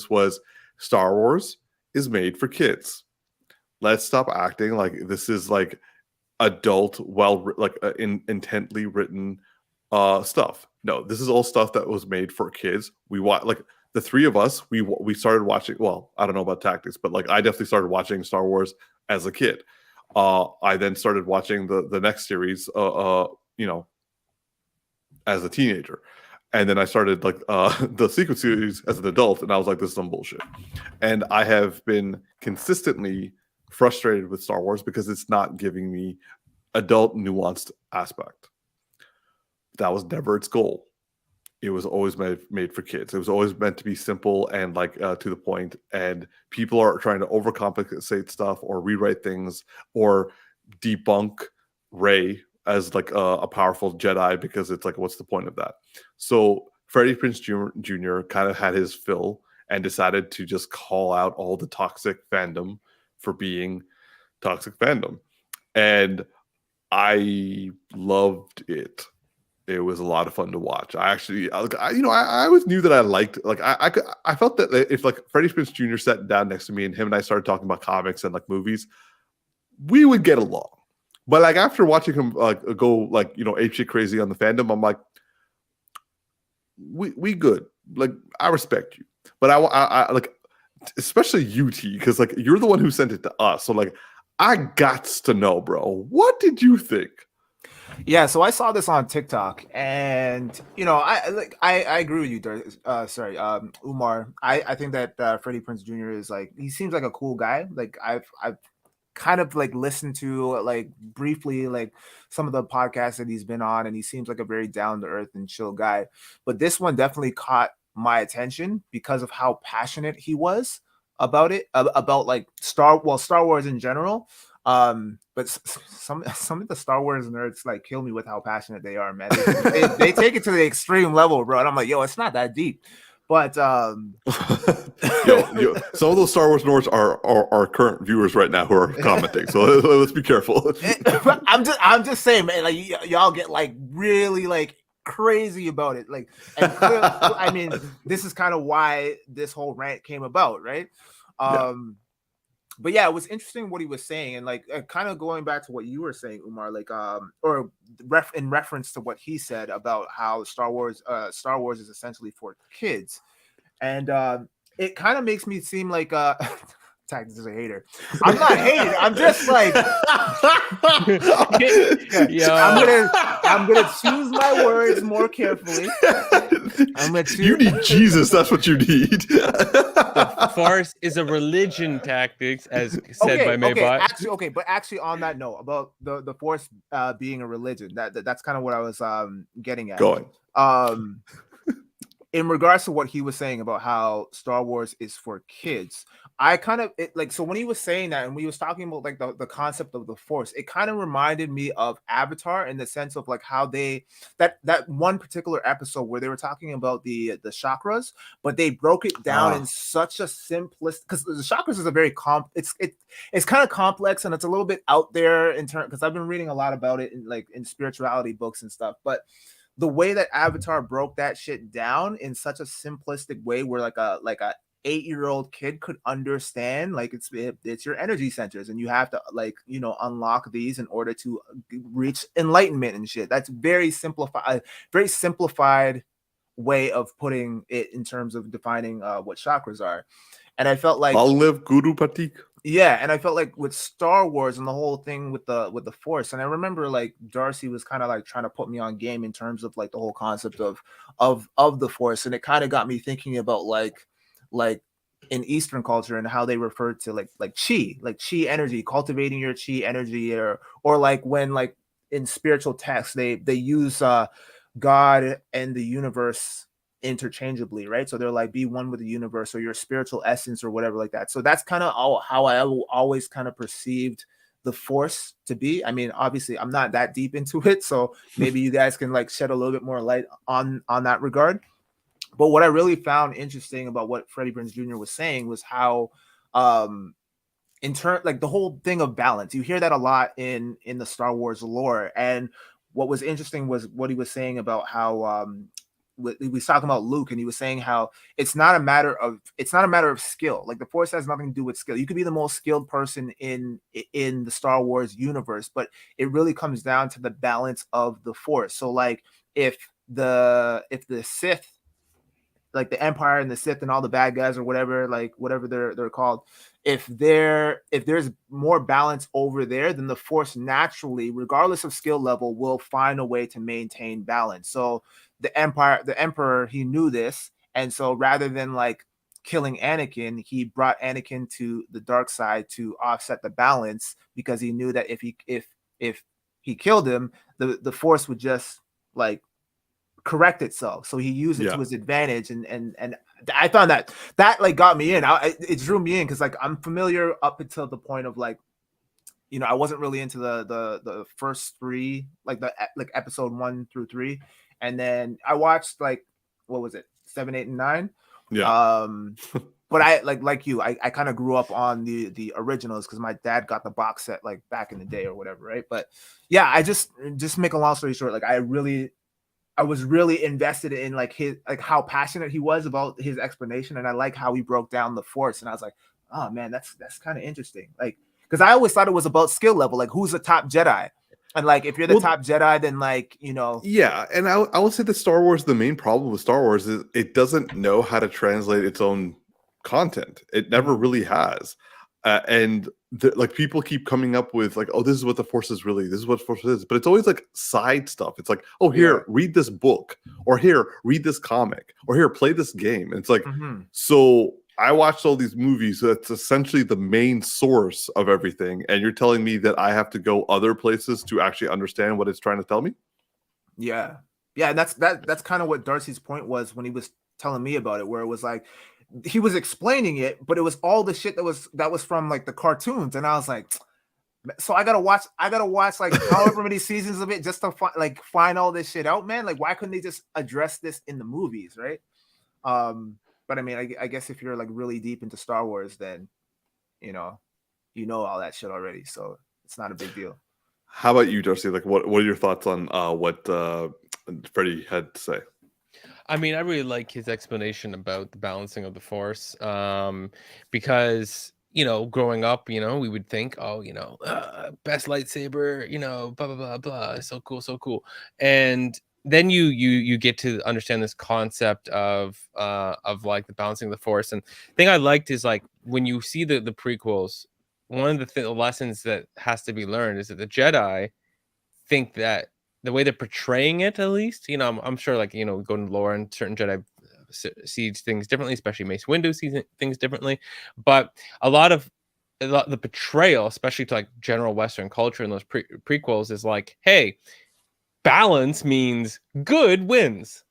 was Star Wars is made for kids. Let's stop acting like this is like adult, intently written stuff. No, this is all stuff that was made for kids. We watch, like, the three of us, we started watching. Well, I don't know about Tactics, but like I definitely started watching Star Wars as a kid. I then started watching the next series, you know, as a teenager, and then I started like the sequel series as an adult, and I was like, this is some bullshit. And I have been consistently frustrated with Star Wars because it's not giving me adult nuanced aspect. That was never its goal. It was always made for kids. It was always meant to be simple and like to the point. And people are trying to overcomplicate stuff or rewrite things or debunk Rey as like a powerful Jedi, because it's like, what's the point of that? So Freddie Prinze Jr. kind of had his fill and decided to just call out all the toxic fandom for being toxic fandom. And I loved it. It was a lot of fun to watch. I always knew that I liked, like, I felt that if like Freddie Prinze Jr. sat down next to me and him and I started talking about comics and like movies, we would get along. But like after watching him go like, you know, apeshit crazy on the fandom, I'm like, we good. Like, I respect you, but I like, especially UT, because like you're the one who sent it to us. So like, I gots to know, bro. What did you think? Yeah, so I saw this on TikTok, and you know, I agree with you, Umar. I think that Freddie Prinze Jr. is like, he seems like a cool guy. Like I've kind of like listened to like briefly like some of the podcasts that he's been on, and he seems like a very down to earth and chill guy. But this one definitely caught my attention because of how passionate he was about it, about like Star Wars in general. But some of the Star Wars nerds like kill me with how passionate they are, man. They take it to the extreme level, bro. And I'm like, yo, it's not that deep. But some of those Star Wars nerds are our current viewers right now who are commenting. So let's be careful. I'm just saying, man. Like y'all get like really like crazy about it. Like, and clearly, I mean, this is kind of why this whole rant came about, right? But yeah, it was interesting what he was saying, and like kind of going back to what you were saying, Umar, like or in reference to what he said about how Star Wars is essentially for kids, and it kind of makes me seem like Tactics is a hater. I'm not hating. I'm just like I'm gonna choose my words more carefully. I'm gonna choose. You need Jesus. That's what you need. The Force is a religion, Tactics, as said by Maybot. But actually, on that note about the Force being a religion, that's kind of what I was getting at. Going. In regards to what he was saying about how Star Wars is for kids, I kind of so when he was saying that and we was talking about like the concept of the Force, it kind of reminded me of Avatar in the sense of like how they that one particular episode where they were talking about the chakras, but they broke it down in such a simplest, because the chakras is a very it's kind of complex and it's a little bit out there in terms, because I've been reading a lot about it in spirituality books and stuff, but the way that Avatar broke that shit down in such a simplistic way where like a 8-year-old kid could understand, like it's your energy centers and you have to like, you know, unlock these in order to reach enlightenment and shit. That's very simplified way of putting it in terms of defining what chakras are. And I felt like I'll live Guru Patik. Yeah, and I felt like with Star Wars and the whole thing with the Force, and I remember like Darcy was kind of like trying to put me on game in terms of like the whole concept of the Force, and it kind of got me thinking about like in Eastern culture and how they refer to like chi energy, cultivating your chi energy, or like when like in spiritual texts they use God and the universe interchangeably, right? So they're like, be one with the universe or your spiritual essence or whatever like that. So that's kind of how I always kind of perceived the Force to be. I mean, obviously I'm not that deep into it, so maybe you guys can like shed a little bit more light on that regard. But what I really found interesting about what Freddie Prinze Jr. was saying was how in turn, like the whole thing of balance, you hear that a lot in the Star Wars lore. And what was interesting was what he was saying about how he was talking about Luke, and he was saying how it's not a matter of skill. Like the Force has nothing to do with skill. You could be the most skilled person in the Star Wars universe, but it really comes down to the balance of the Force. So like if the Sith, like the Empire and the Sith and all the bad guys or whatever they're called, if there's more balance over there, then the Force naturally, regardless of skill level, will find a way to maintain balance. So the Emperor, he knew this, and so rather than like killing Anakin, he brought Anakin to the dark side to offset the balance, because he knew that if he killed him, the Force would just like correct itself. So he used it to his advantage, and I found that like got me in. It drew me in because like I'm familiar up until the point of like, you know, I wasn't really into the first three, like episode 1 through 3, and then I watched like, what was it, 7, 8, and 9. But I like you, I kind of grew up on the originals because my dad got the box set like back in the day or whatever, right? But yeah, I just make a long story short, like I was really invested in like his, like how passionate he was about his explanation, and I like how he broke down the Force, and I was like, oh man, that's kind of interesting, like because I always thought it was about skill level, like who's the top Jedi, and like if you're the top Jedi, then like, you know. Yeah, and I would say that Star Wars, the main problem with Star Wars is it doesn't know how to translate its own content. It never really has, and like people keep coming up with like, oh, this is what the Force is really, this is what Force is, but it's always like side stuff. It's like, oh, here, read this book, or here, read this comic, or here, play this game. And it's like, so I watched all these movies. So that's essentially the main source of everything. And you're telling me that I have to go other places to actually understand what it's trying to tell me? Yeah. Yeah, and that's kind of what Darcy's point was when he was telling me about it, where it was like he was explaining it, but it was all the shit that was from like the cartoons, and I was like, so I gotta watch like however many seasons of it just to find all this shit out, man. Like, why couldn't they just address this in the movies, right? But I mean, I guess if you're like really deep into Star Wars, then you know all that shit already, so it's not a big deal. How about you, Darcy? Like, what are your thoughts on what Freddie had to say? I mean, I really like his explanation about the balancing of the Force, because growing up, we would think, oh, best lightsaber, blah blah blah blah, so cool, and then you get to understand this concept of like the balancing of the Force. And the thing I liked is like when you see the prequels, one of the lessons that has to be learned is that the Jedi think that the way they're portraying it, at least, I'm sure, like, going to lore and certain Jedi see things differently, especially Mace Windu sees things differently. But a lot of the portrayal, especially to like general Western culture in those prequels, is like, hey, balance means good wins.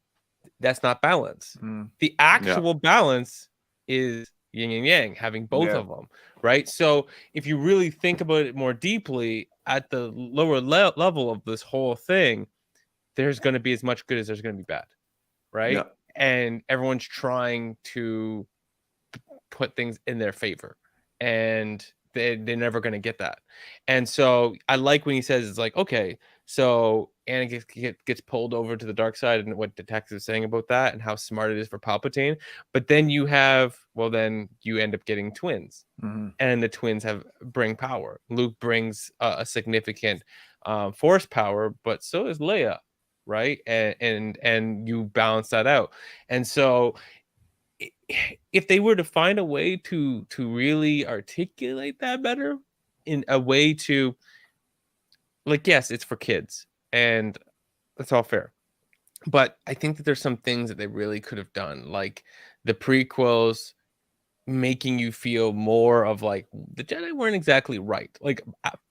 That's not balance. The actual balance is yin and yang, having both of them, right? So if you really think about it more deeply, at the lower level of this whole thing, there's going to be as much good as there's going to be bad, right? Yeah. And everyone's trying to put things in their favor, and they're never going to get that. And so I like when he says, it's like, okay, so Anakin gets pulled over to the dark side, and what Detective is saying about that and how smart it is for Palpatine. But then you end up getting twins, and the twins bring power. Luke brings a significant Force power, but so is Leia, right? And you balance that out. And so if they were to find a way to really articulate that better, in a way to, like, yes, it's for kids, and that's all fair, but I think that there's some things that they really could have done, like the prequels making you feel more of like the Jedi weren't exactly right, like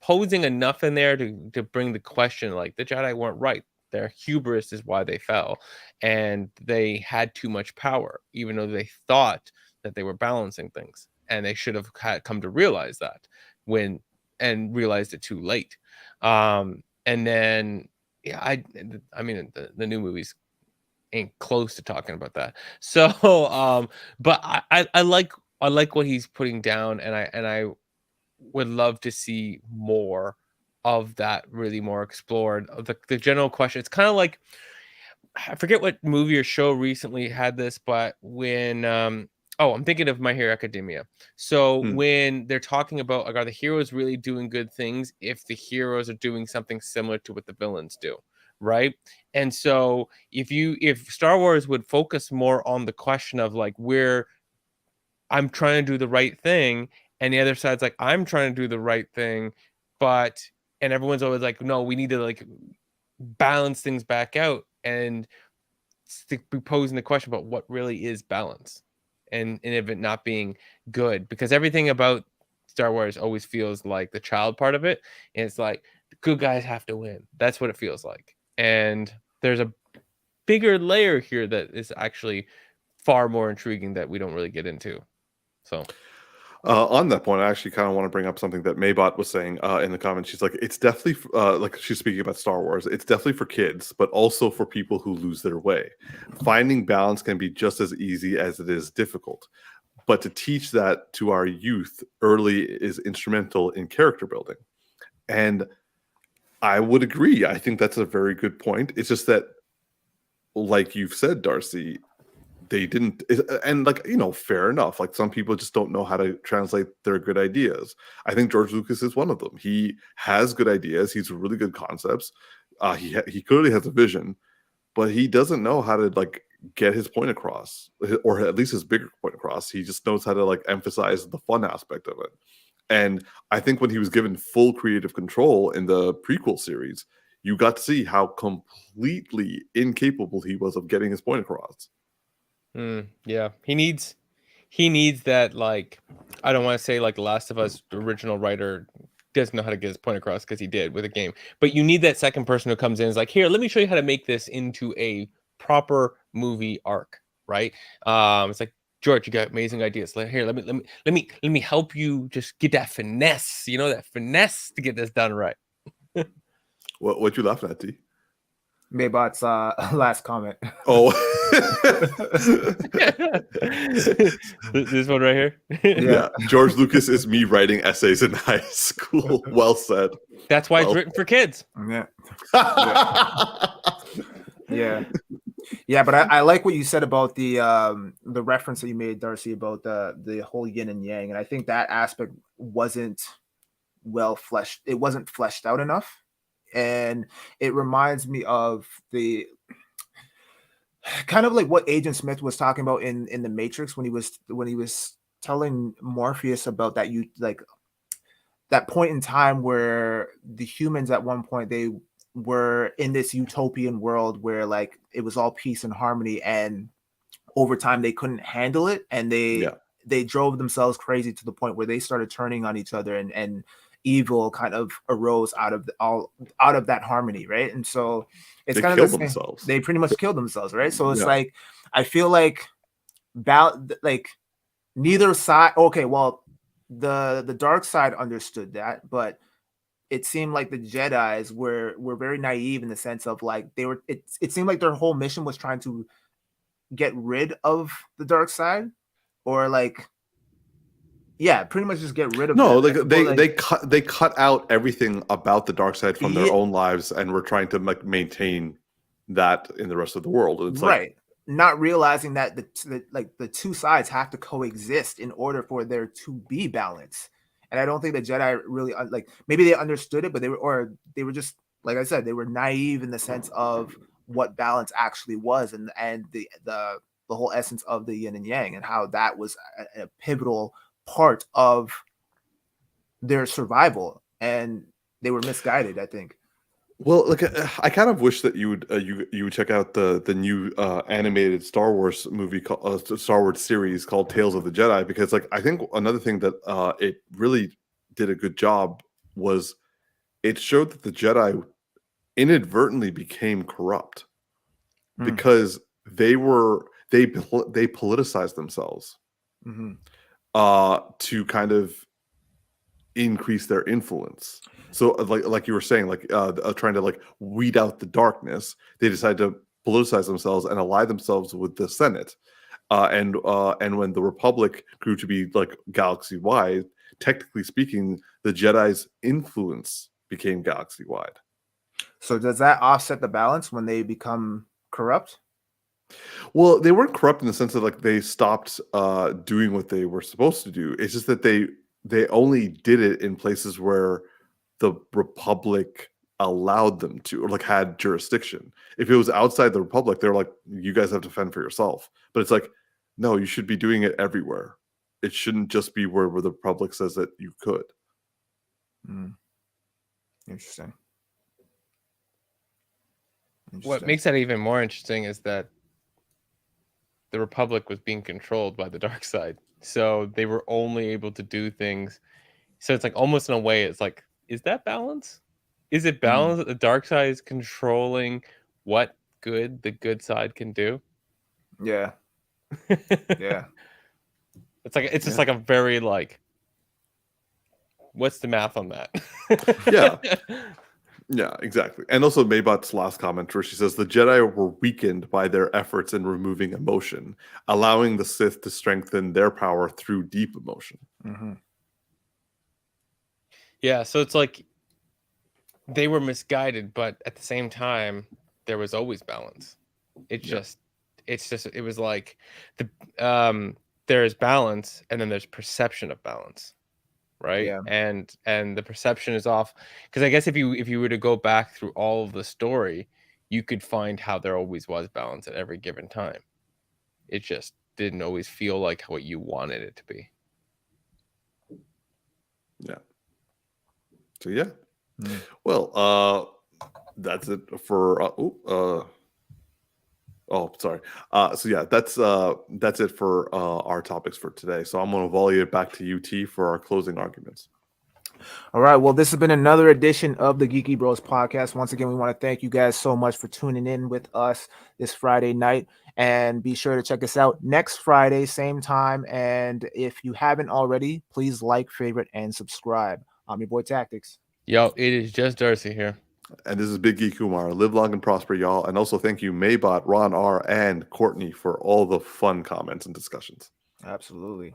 posing enough in there to bring the question, like the Jedi weren't right. Their hubris is why they fell, and they had too much power, even though they thought that they were balancing things, and they should have come to realize that and realized it too late. And then, yeah, I mean, the new movies ain't close to talking about that. So, but I like what he's putting down, and I would love to see more of that, really more explored. The general question, it's kind of like, I forget what movie or show recently had this, but when I'm thinking of My Hero Academia. So when they're talking about, like, are the heroes really doing good things if the heroes are doing something similar to what the villains do, right? And so if Star Wars would focus more on the question of like, I'm trying to do the right thing, and the other side's like, I'm trying to do the right thing, and everyone's always like, no, we need to like balance things back out, and be posing the question about what really is balance, and of it not being good, because everything about Star Wars always feels like the child part of it, and it's like the good guys have to win. That's what it feels like, and there's a bigger layer here that is actually far more intriguing that we don't really get into. So on that point, I actually kind of want to bring up something that Maybot was saying in the comments. She's like, it's definitely like, she's speaking about Star Wars. It's definitely for kids, but also for people who lose their way. Finding balance can be just as easy as it is difficult. But to teach that to our youth early is instrumental in character building. And I would agree. I think that's a very good point. It's just that, like you've said, Darcy, they didn't, and like, fair enough. Like, some people just don't know how to translate their good ideas. I think George Lucas is one of them. He has good ideas. He's really good concepts. He clearly has a vision, but he doesn't know how to like get his point across, or at least his bigger point across. He just knows how to like emphasize the fun aspect of it. And I think when he was given full creative control in the prequel series, you got to see how completely incapable he was of getting his point across. Yeah, he needs he needs that, like, I don't want to say like The Last of Us original writer doesn't know how to get his point across, because he did with a game, but you need that second person who comes in and is like, here, let me show you how to make this into a proper movie arc, right? It's like, George, you got amazing ideas. Here, let me help you just get that finesse, that finesse to get this done right. What you laughing at, T? Maybot's last comment. Oh, this one right here. yeah. George Lucas is me writing essays in high school. Well said. That's why it's written for kids. Yeah. Yeah, but I like what you said about the reference that you made, Darcy, about the whole yin and yang, and I think that aspect wasn't fleshed out enough, and it reminds me of the kind of like what Agent Smith was talking about in the Matrix when he was telling Morpheus about that, that point in time where the humans at one point, they were in this utopian world where like it was all peace and harmony, and over time they couldn't handle it, and they drove themselves crazy to the point where they started turning on each other, and evil kind of arose out of that harmony, right? And so it's they kind of killed themselves. They pretty much killed themselves, right? So it's like, I feel like neither side. Okay, well, the dark side understood that, but it seemed like the Jedis were very naive in the sense of like it seemed like their whole mission was trying to get rid of the dark side, or like, yeah, pretty much just get rid of they cut out everything about the dark side from their own lives, and were trying to like maintain that in the rest of the world. It's right. Not realizing that the two sides have to coexist in order for there to be balance. And I don't think the Jedi really maybe they understood it, but they were just, like I said, they were naive in the sense of what balance actually was, and the whole essence of the yin and yang, and how that was a pivotal part of their survival, and they were misguided, I think. Well, like I kind of wish that you would check out the new animated Star Wars movie Star Wars series called Tales of the Jedi, because like I think another thing that it really did a good job was it showed that the Jedi inadvertently became corrupt because they politicized themselves to kind of increase their influence. So like you were saying, like trying to like weed out the darkness, they decided to politicize themselves and ally themselves with the Senate. And when the Republic grew to be like galaxy wide, technically speaking, the Jedi's influence became galaxy wide. So does that offset the balance when they become corrupt? Well, they weren't corrupt in the sense that like they stopped doing what they were supposed to do. It's just that they only did it in places where the Republic allowed them to, or like had jurisdiction. If it was outside the Republic, they're like, you guys have to fend for yourself. But it's like, no, you should be doing it everywhere. It shouldn't just be where the Republic says that you could. Interesting. What makes that even more interesting is that the Republic was being controlled by the dark side. So they were only able to do things. So it's like almost in a way, it's like, is that balance? Is it balance that the dark side is controlling what the good side can do? Yeah. Yeah. It's just like a very like, what's the math on that? Yeah, exactly. And also Maybot's last comment where she says the Jedi were weakened by their efforts in removing emotion, allowing the Sith to strengthen their power through deep emotion. Yeah, so it's like they were misguided, but at the same time, there was always balance. It was like there is balance, and then there's perception of balance, right? Yeah. And the perception is off, because I guess if you were to go back through all of the story, you could find how there always was balance at every given time. It just didn't always feel like what you wanted it to be. Yeah. So yeah. Well, that's it for Oh, sorry. So yeah, that's it for our topics for today. So I'm going to volley it back to you, T, for our closing arguments. All right. Well, this has been another edition of the Geeky Bros podcast. Once again, we want to thank you guys so much for tuning in with us this Friday night. And be sure to check us out next Friday, same time. And if you haven't already, please like, favorite, and subscribe. I'm your boy Tactics. Yo, it is just Darcy here. And this is Big Geek Kumar. Live long and prosper, y'all. And also thank you, Maybot, Ron R, and Courtney for all the fun comments and discussions. Absolutely.